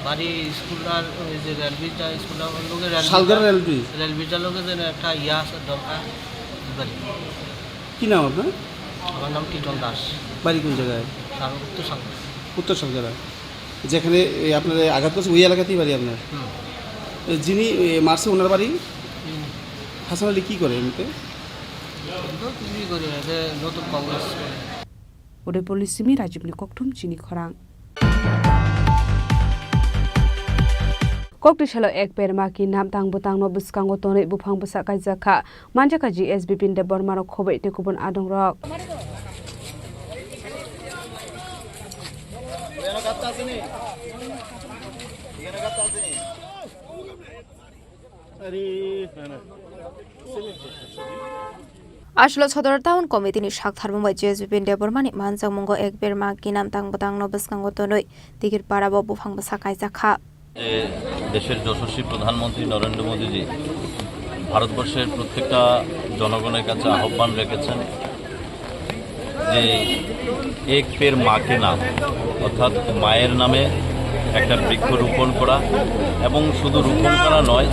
বাড়ি স্কুলটার যে রেলব্রিজটা স্কুলটার লোকের রেলব্রিজটার লোকের যেন একটা ইয়া আছে দরকার বাড়ি কি নাম আপনার আমার নাম টিটন দাস বাড়ি কোন জায়গায় উত্তর শালগড়া উত্তর শালগড়া যেখানে আপনার আঘাত করছে ওই এলাকাতেই বাড়ি আপনার যিনি মারছে ওনার বাড়ি হাসান আলী কি করে এমনিতে? Udah simi Rajib ni koktum Chini Khorang. Kok di shalo ek per maki nam tang butang no buskango tone bupang besak kajaka manja kaji SB pinde bormaro khobe te kubun adong rok. আসলে সদর town কমিটিনি শাক থারমুম্বাই GSB ডেবরমানি মানজাং মঙ্গ একবের মা কিনাম তাং বতাং নবসকাঙ্গ তনই দিগির পাড়াবো বুফাং সাকাই জাখা দেশের যশস্বী প্রধানমন্ত্রী নরেন্দ্র মোদীজি ভারতবর্ষের প্রত্যেকটা জনগণের কাছে আহ্বান রেখেছেন যে এক পের মাকে নাম অর্থাৎ মায়ের নামে একটা বৃক্ষ রোপণ করা এবং শুধু রোপণ করা নয়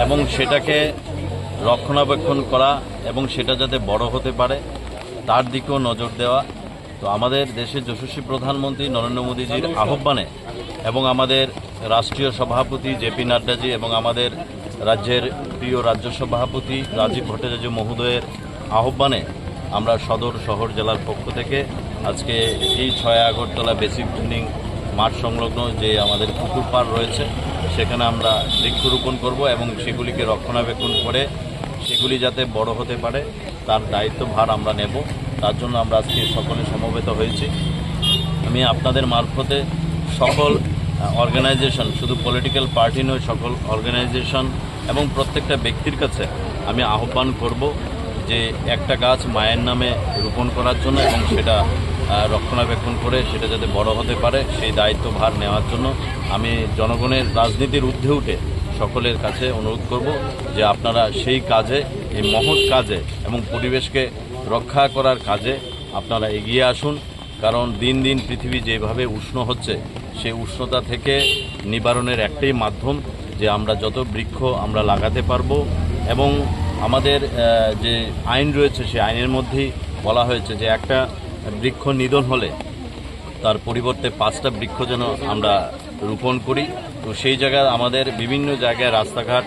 এবং সেটাকে রক্ষণাবেক্ষণ করা এবং সেটা যাতে বড় হতে পারে তার দিকেও নজর দেওয়া। তো আমাদের দেশের যশস্বী প্রধানমন্ত্রী নরেন্দ্র মোদীজির আহ্বানে এবং আমাদের রাষ্ট্রীয় সভাপতি জেপি নাড্ডাজি এবং আমাদের রাজ্যের প্রিয় রাজ্য সভাপতি রাজীব ভট্টাচার্য মহোদয়ের আহ্বানে আমরা সদর শহর জেলার পক্ষ থেকে আজকে এই 6 আগরতলা বেসিক ট্রেনিং মাঠ সংলগ্ন যে আমাদের পুকুর পাড় রয়েছে সেখানে আমরা বৃক্ষরোপণ করব এবং সেগুলিকে রক্ষণাবেক্ষণ করে সেগুলি যাতে বড় হতে পারে তার দায়িত্বভার আমরা নেব। তার জন্য আমরা আজকে সকলে সমবেত হয়েছি। আমি আপনাদের মারফতে সকল অর্গানাইজেশন শুধু পলিটিক্যাল পার্টি নয় সকল অর্গানাইজেশন এবং প্রত্যেকটা ব্যক্তির কাছে আমি আহ্বান করব যে একটা গাছ মায়ের নামে রোপণ করার জন্য এবং সেটা রক্ষণাবেক্ষণ করে সেটা যাতে বড় হতে পারে সেই দায়িত্বভার নেওয়ার জন্য আমি জনগণের রাজনীতির ঊর্ধ্বে উঠে সকলের কাছে অনুরোধ করব যে আপনারা সেই কাজে এই মহৎ কাজে এবং পরিবেশকে রক্ষা করার কাজে আপনারা এগিয়ে আসুন। কারণ দিন দিন পৃথিবী যেভাবে উষ্ণ হচ্ছে সেই উষ্ণতা থেকে নিবারণের একটাই মাধ্যম যে আমরা যত বৃক্ষ আমরা লাগাতে পারবো এবং আমাদের যে আইন রয়েছে সেই আইনের মধ্যেই বলা হয়েছে যে একটা বৃক্ষ নিধন হলে তার পরিবর্তে 5টা বৃক্ষ যেন আমরা রোপণ করি। তো সেই জায়গায় আমাদের বিভিন্ন জায়গায় রাস্তাঘাট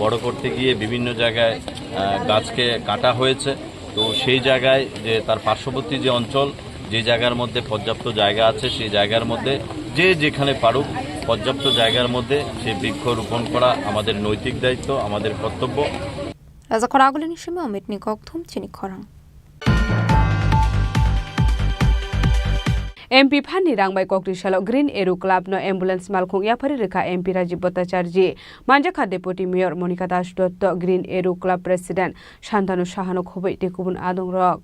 বড় করতে গিয়ে বিভিন্ন জায়গায় গাছকে কাটা হয়েছে। তো সেই জায়গায় যে তার পার্শ্ববর্তী যে অঞ্চল যে জায়গার মধ্যে পর্যাপ্ত জায়গা আছে সেই জায়গার মধ্যে যে যেখানে পারুক পর্যাপ্ত জায়গার মধ্যে সেই বৃক্ষ রোপণ করা আমাদের নৈতিক দায়িত্ব আমাদের কর্তব্য। রাজা খরাগুলিনি সময় অমিত নিকক থুম চিনি খরাং MP Phani Rangbai Kokri Shalo Green Eru Club no ambulance malkhung yapari rekha MP Rajib Bhattacharya Manjakha Deputy Mayor Monica Das Dotto Green Eru Club President Shantanu Shahano Khobai Tekubun Adong Rok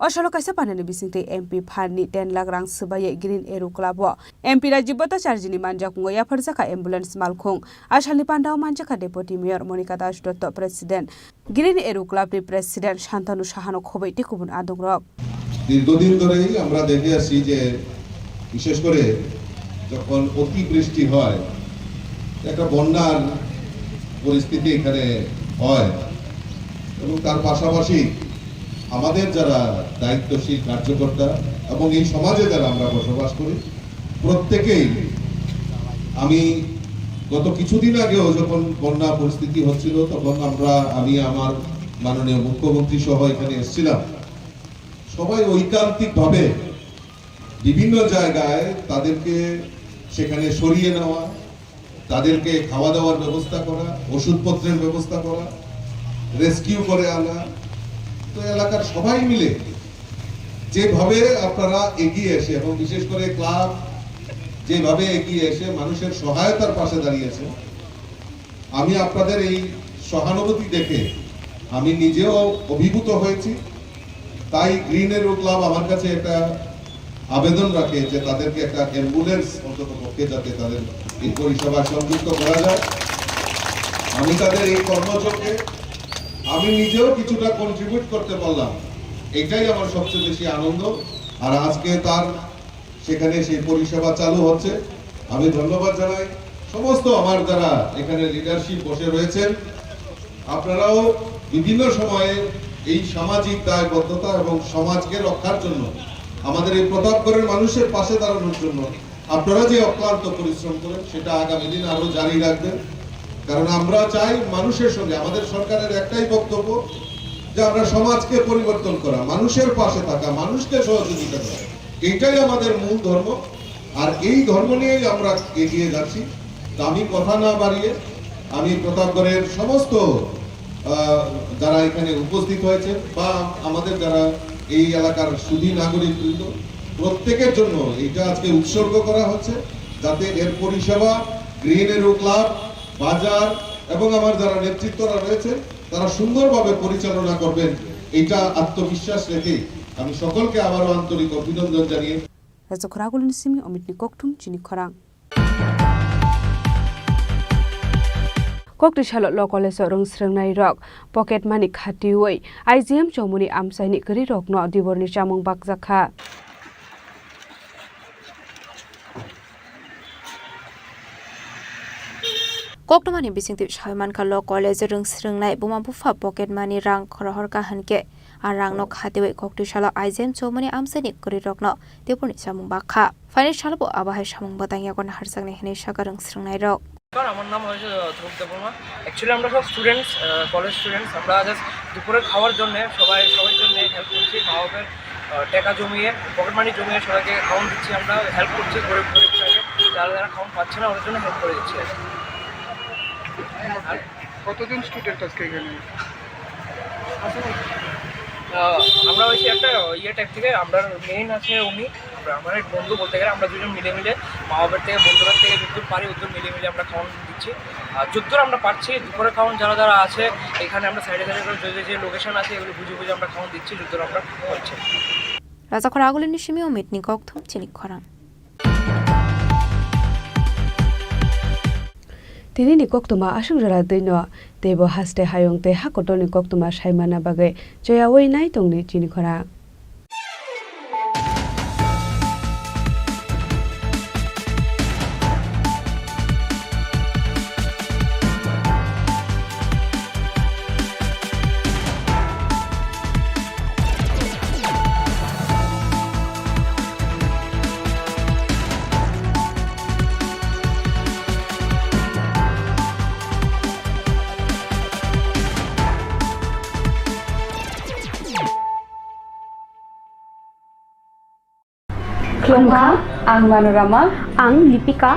Osalo kaisa panani bisingte MP Phani 10 lakh rang subaye Green Eru Club MP Rajib Bhattacharya ni manjakungo yafarjaka ambulance malkhung asalni pandao manjaka Deputy Mayor Monica Das Dotto President Green Eru Club ni President Shantanu Shahano Khobai Tekubun Adong Rok দীর্ঘদিন ধরেই আমরা দেখে আসছি যে বিশেষ করে যখন অতিবৃষ্টি হয় একটা বন্যার পরিস্থিতি এখানে হয় এবং তার পাশাপাশি আমাদের যারা দায়িত্বশীল কার্যকর্তা এবং এই সমাজে যারা আমরা বসবাস করি প্রত্যেকেই আমি গত কিছুদিন আগেও যখন বন্যা পরিস্থিতি হচ্ছিল তখন আমি আমার মাননীয় মুখ্যমন্ত্রী সহ এখানে এসেছিলাম সবাই ঐকান্তিকভাবে বিভিন্ন জায়গায় তাদেরকে সেখানে সরিয়ে নেওয়া তাদেরকে খাওয়া দাওয়ার ব্যবস্থা করা ওষুধপত্রের ব্যবস্থা করা রেস্কিউ করে আনা তো এলাকার সবাই মিলে যেভাবে আপনারা এগিয়ে এসে এবং বিশেষ করে ক্লাব যেভাবে এগিয়ে এসে মানুষের সহায়তার পাশে দাঁড়িয়েছে আমি আপনাদের এই সহানুভূতি দেখে আমি নিজেও অভিভূত হয়েছি। তাই গ্রিন এরো ক্লাব আমার কাছে একটা আবেদন রাখে যে তাদেরকে একটা অ্যাম্বুলেন্স অন্তত পক্ষে যাতে তাদের এই পরিষেবা সংযুক্ত করা যায়। আমি তাদের এই কর্মযোগে আমি নিজেও কিছুটা কন্ট্রিবিউট করতে পারলাম এটাই আমার সবচেয়ে বেশি আনন্দ। আর আজকে তার সেখানে সেই পরিষেবা চালু হচ্ছে। আমি ধন্যবাদ জানাই সমস্ত আমার যারা এখানে লিডারশিপ বসে রয়েছেন আপনারাও বিভিন্ন সময়ে এই সামাজিক দায়বদ্ধতা এবং সমাজকে রক্ষার জন্য আমাদের এই প্রতাপগড়ের মানুষের পাশে দাঁড়ানোর জন্য আপনারা যে অক্লান্ত পরিশ্রম করেন সেটা আগামী দিন আরো জারি রাখবেন। কারণ আমরা চাই মানুষের সঙ্গে, আমাদের সরকারের একটাই বক্তব্য যে আমরা সমাজকে পরিবর্তন করা, মানুষের পাশে থাকা, মানুষকে সহযোগিতা করা, এইটাই আমাদের মূল ধর্ম। আর এই ধর্ম নিয়েই আমরা এগিয়ে যাচ্ছি। তো আমি কথা না বাড়িয়ে আমি প্রতাপগড়ের সমস্ত যারা এখানে উপস্থিত হয়েছে বা আমাদের যারা এই এলাকার সুধী নাগরিকবৃন্দ প্রত্যেকের জন্য এটা আজকে উৎসর্গ করা হচ্ছে, যাতে এর পরিষেবা গ্রিন এরো ক্লাব, বাজার এবং আমার যারা নেতৃত্বরা রয়েছে তারা সুন্দরভাবে পরিচালনা করবেন, এটা আত্মবিশ্বাস রেখে আমি সকলকে আবারও আন্তরিক অভিনন্দন জানিয়ে Rajakhoragulni simi omitni koktum Chini Khorang Kokti Shalot Law College rong srengnai rok pocket money khatiwei IGM chomuni amsaini gari rok no diborni chamung bakjakha Koktomani bisingti Shaiman Kalo College rung srengnai buma bufa pocket money rang khorhor ka hanke arang no khatiwe kokti shala IGM chomuni amsaini gari rok no diborni chamung bakha financial bo abahai chamung batang yakon harsangni hene shakarung srengnai rok আমার নাম হয়েছে ধ্রুব Debbarma. Actually আমরা সব students, college students. আমরা just দুপুরে খাওয়ার জন্য সবার জন্য হেল্প করছি। মা বাবার টাকা জমিয়ে, পকেট মানি জমিয়ে সবাইকে খাওয়ান দিচ্ছি। আমরা হেল্প করছি গরিব গরিবটাকে, যারা খাওয়ান পাচ্ছে না ওদের জন্য হেল্প করে দিচ্ছি। আর কতজন স্টুডেন্ট আজকে এখানে? আমরা হয়েছি একটা টাইপ থেকে, আমরা মেইন আছে উনি, আমার এক বন্ধু বলতে গেলে আমরা দুজন মিলে মা বাবার থেকে বন্ধুরা থেকে যতদূর পারি ওদের মিলে আমরা খাওয়ান দিচ্ছি। আর যতদূর আমরা পারছি দুপুরে খাওয়ান যারা আছে এখানে আমরা সাইডে করে যে লোকেশন আছে এগুলো বুঝে আমরা খাওয়ান দিচ্ছি যতদূর আমরা পারছি। Rajakhoragulni simi omitni koktum Chini Khorang Tini ni koktuma asung jara deino tebo haste hayong te hakotoni koktuma saimana bagai joya wei nai tongni Chini Khorang Klongka, ang Manorama, ang Lipika.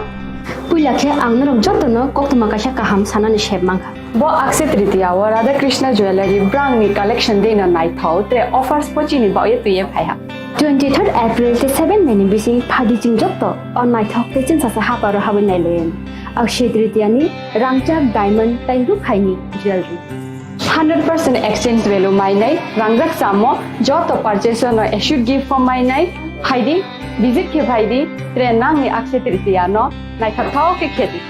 Puilakhe ang narong jotono koktuma kaisa kaham sanani shebmangka. Bo Akshaya Tritiya wa Radha Krishna Jewelry brand ni collection deino naithau tre offers pochini ba ye tuye phaiha. 23rd April te 7 May ni bising phadi jing jotto on naithau te chin sa haparo habin nai loyen. Akshaya Tritiya ni rangchak diamond tai ru khaini jewelry. 100% exchange value mainai rangjak samo joto purchase no issue gift from mainai haidi visit ke bhaidi trenang ni Akshaya Tritiya no naithathau ke kheti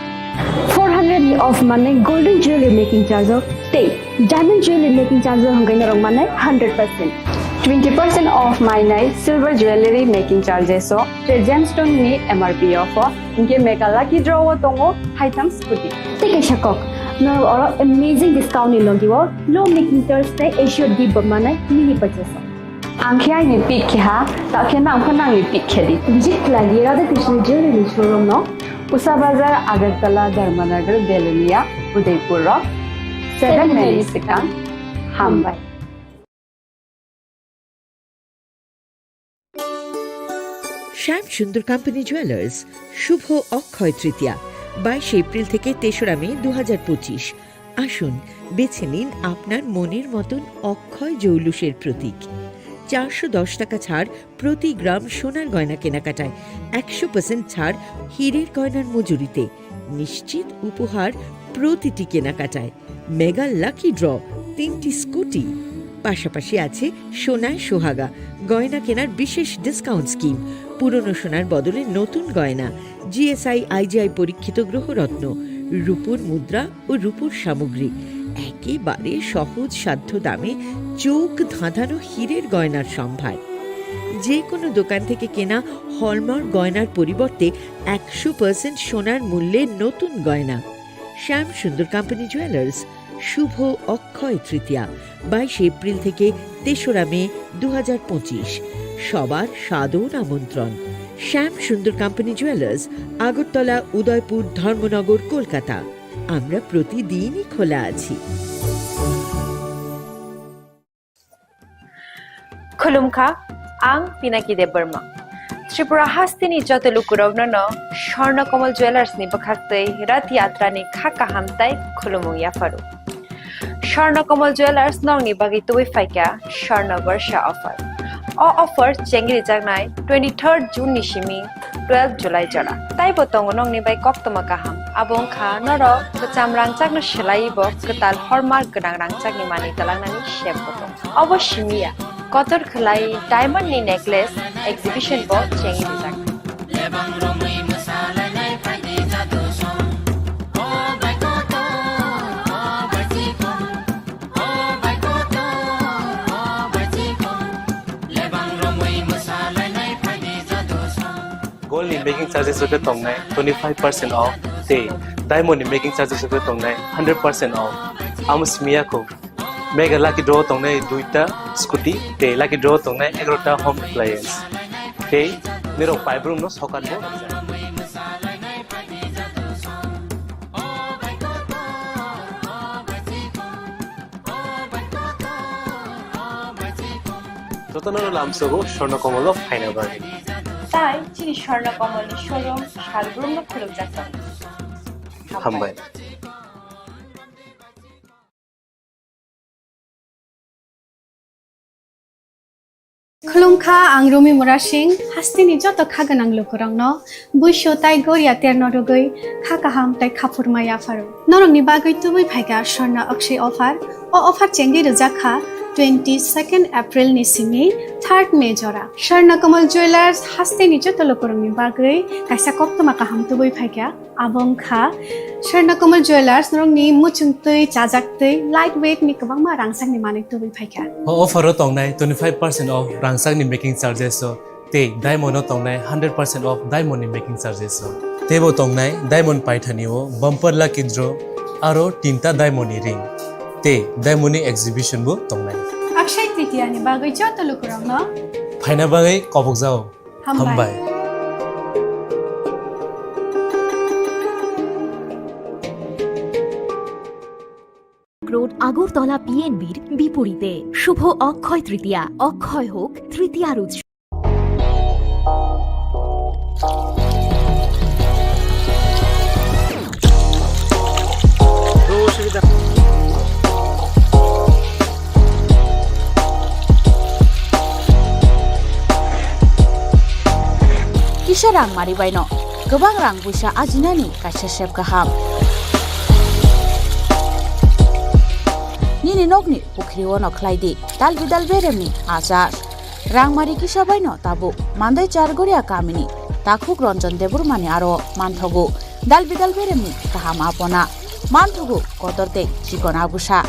400 of money golden jewelry making charge of stay diamond jewelry making charge hangai na rong manai 100% 20% off mainai silver jewelry making charges so gemstone ni MRP offer inke mega lucky draw tongo haitam scooty take a shakok no oro amazing discount ni logiwo low making charge te issue give manai mini purchase Angkya ni pick kya, tak kena angkya ni pick kedi. Visit lagi Radha Krishna Jewelry showroom no, Usa Bazar, Agartala, Dharmanagar, Belunia, Udaipur Rock, 7 Mary Sikang, Hambai. শ্যাম সুন্দর company jewellers শুভ Akshaya Tritiya 22 April থেকে 3রা মে 2025 আসুন বেছে নিন আপনার মনের মতন অক্ষয় জৌলুসের প্রতীক 410 টাকা ছাড় প্রতি গ্রাম সোনার গয়না কেনাকাটায় 100% ছাড় হীরের গয়নার মজুরিতে নিশ্চিত উপহার প্রতিটি কেনাকাটায় মেগা লাকি ড্র 3টি স্কুটি পাশাপাশি আছে সোনায় সোহাগা গয়না কেনার বিশেষ ডিসকাউন্ট স্কিম পুরনো সোনার বদলে নতুন গয়না জিএসআই আইজিআই পরীক্ষিত গ্রহরত্ন রূপোর মুদ্রা ও রূপোর সামগ্রী একেবারে সহজ সাধ্য দামে চোখ ধাঁধানো হীরের গয়নার সম্ভার যে কোনো দোকান থেকে কেনা হলমার্ক গয়নার পরিবর্তে 100% সোনার মূল্যে নতুন গয়না শ্যাম সুন্দর কোম্পানি জুয়েলার্স শুভ অক্ষয় তৃতীয়া 22 এপ্রিল থেকে 3রা মে 2025। সবার সাদর আমন্ত্রণ। শ্যাম সুন্দর কোম্পানি জুয়েলার্স, আগরতলা, উদয়পুর, ধর্মনগর, কলকাতা। আমরা প্রতিদিনই খোলা আছি। खुलुमखा आं पिनाकी देब बर्मा त्रिपुरा हास्तिनि जतलुकुरगनो स्वर्णकमल ज्वेलर्स नि बखाक्तै रथ यात्रा नि खाका हामताय खुलुमु याफारु स्वर्णकमल ज्वेलर्स नंगनि बागै तुबै फाइका स्वर्ण वर्ष ऑफर ऑफर चेंगरि जागनाय 23 जून नि सिमी 12 जुलाई जरा ताइ बतंग नंगनि बाय कक्तमा काहाम आबों खा नर कचाम रांचागनो सिलाइबो कताल हरमार्क गोनां रांचागनि मानि तलांनानि शेप बतंग अवश्यमिया कतर खलाई डायमंड नि नेकलेस एग्जिबिशन बो चेंगि जाग Gold in making charges of the tongue 25% off. Day diamond in making charges of the tongue 100% off. Amos Miyako. Mega lucky draw tongue duita scooty. Day lucky draw tongue egrota home appliance. Day Nero pipe room no socket. Totanano Lamsogo, Shornakomolo, Final Bargain. তাই চিনি Swarnakamal showroom শালগ্রাম খুলুক যাচ্ছে হামবাই खुलुमखा आं रुमि मुरा सिंह हास्तिनि जत खागोनां लोगोरांनो बुइसो ताइ गोरिया तेरनरगै खाकाहाम ताइ खाफुरमाया फारु नरंनि बागै तुबै फाइगा स्वर्ण Akshay offer चेंगि रजाखा 22 April नि सिमी 3 मे जरा स्वर्णकमल ज्वेलर्स हास्तिनि जत लोगोरांनि बागै काइसा कक्तमा काहाम तुबै फाइगा आबंखा स्वर्णकमल ज्वेलर्स नरंनि मुचुंतै चाजाक्तै लाइट वेट नि गोबांमा रांसांनि माने तुबै फाइगा ऑफर तंनाय 25% ऑफ रांसांनि मेकिंग चार्जेस ते डायमंड तंनाय 100% ऑफ डायमंड नि मेकिंग चार्जेस तेबो तंनाय डायमंड पाइथानिओ बम्पर लाकी ड्र आरो 3टा डायमंड नि रिंग ते डायमंड नि एग्जिबिशन बो तंनाय अक्षय तृतीया नि बागै जत लोगोरांनो फाइना बागै कबक जाओ हामबाय রোড আগরতলা পিএনবির বিপরীতে শুভ অক্ষয় তৃতীয়া অক্ষয় হোক তৃতীয়ার উৎসব Kisah rang mari baino, gobang rang busa ajinani kaisa sep kaham. Nini nogni pukriwo no klaidi, dal beremni azar. Rang mari kisah baino tabu, mandai chargoria kamini, takuk ronjon debur mani aro manthogu, dal beremni kaham apona, manthogu kotorte chikon abusa.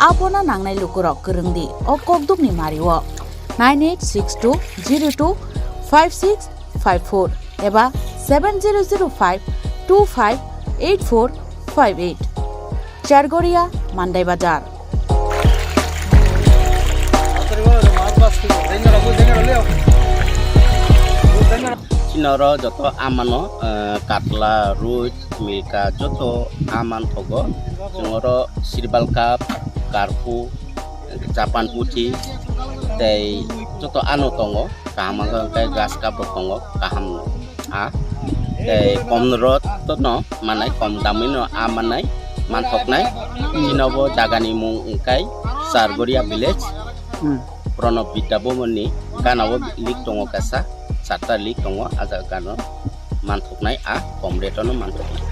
Apona nangnai lukurok kerengdi o kokdukni mariwo 9862025654 eba 7005258458 Chargoria Mandai Bazar Chinoro joto amano katla ruit milka joto aman thogo jongoro sirbal cup karpu capan putih tei joto anu tongo kaham kai gas cup tongo kaham a tei komrot to no manai kom damino amanai manthoknai chinobo jagani mung kai Sargoria village Prono Pitabo moni kanabo lik tongo kasa sata lik tongo aja kano manthoknai a komretono manthoknai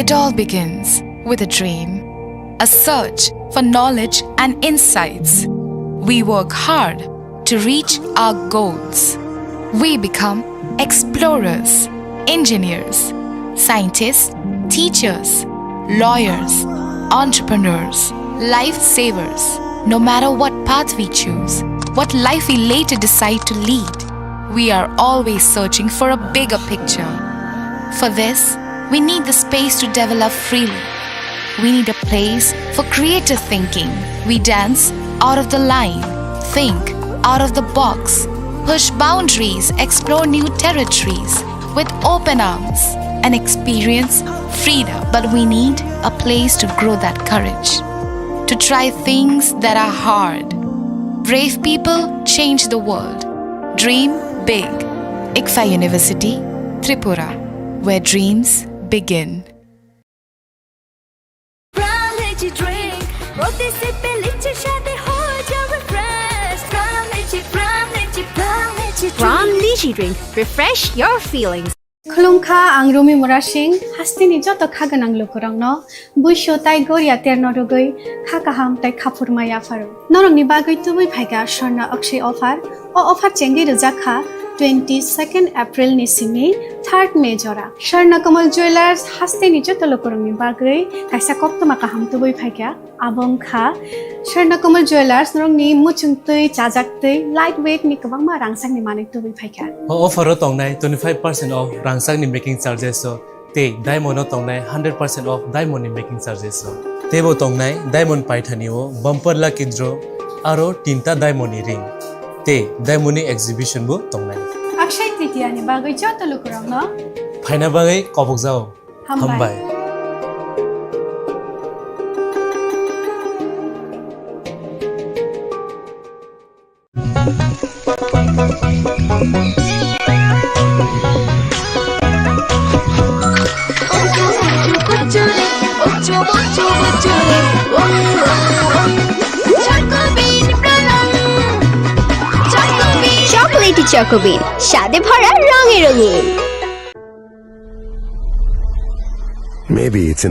It all begins with a dream, a search for knowledge and insights. We work hard to reach our goals. We become explorers, engineers, scientists, teachers, lawyers, entrepreneurs, lifesavers. No matter what path we choose, what life we later decide to lead, we are always searching for a bigger picture. For this, we need the space to develop freely. We need a place for creative thinking. We dance out of the line, think out of the box, push boundaries, explore new territories with open arms and experience freedom. But we need a place to grow that courage, to try things that are hard. Brave people change the world. Dream big. ICFA University, Tripura, where dreams begin. From Lychee Drink, refresh your feelings. Khulungkha ang Rumi Murashing hastini joto khaganang lukurangno buisho tai goria ternodogoi khakaham tai khapurmaya faru norong ni bagoi tubui phaiga sorna akshay offer o offer chengi rujakha 22nd April ni simi 3rd May jora Sharna Kamal Jewelers hastini joto lukurang ni bagoi kaisa koptoma kaham tubui phaiga abongkha Sharna Kamal Jewelers norong ni muchungtui chajaktui lightweight ni kabangma rangsang ni manik tubui phaiga offer tongnai 25% off rangsang ni making charges so te diamond tongnai 100% off diamond ni making charges so tebo tongnai diamond paithani o bumper lucky draw aro tinta diamond ni ring te diamond ni exhibition bo tongnai Akshay Tritiya ni bagoi joto lukurangno phaina bagai kobok jao hambai Chocolatey Choco Bean, স্বাদে ভরা রঙে রঙিন। Maybe it's in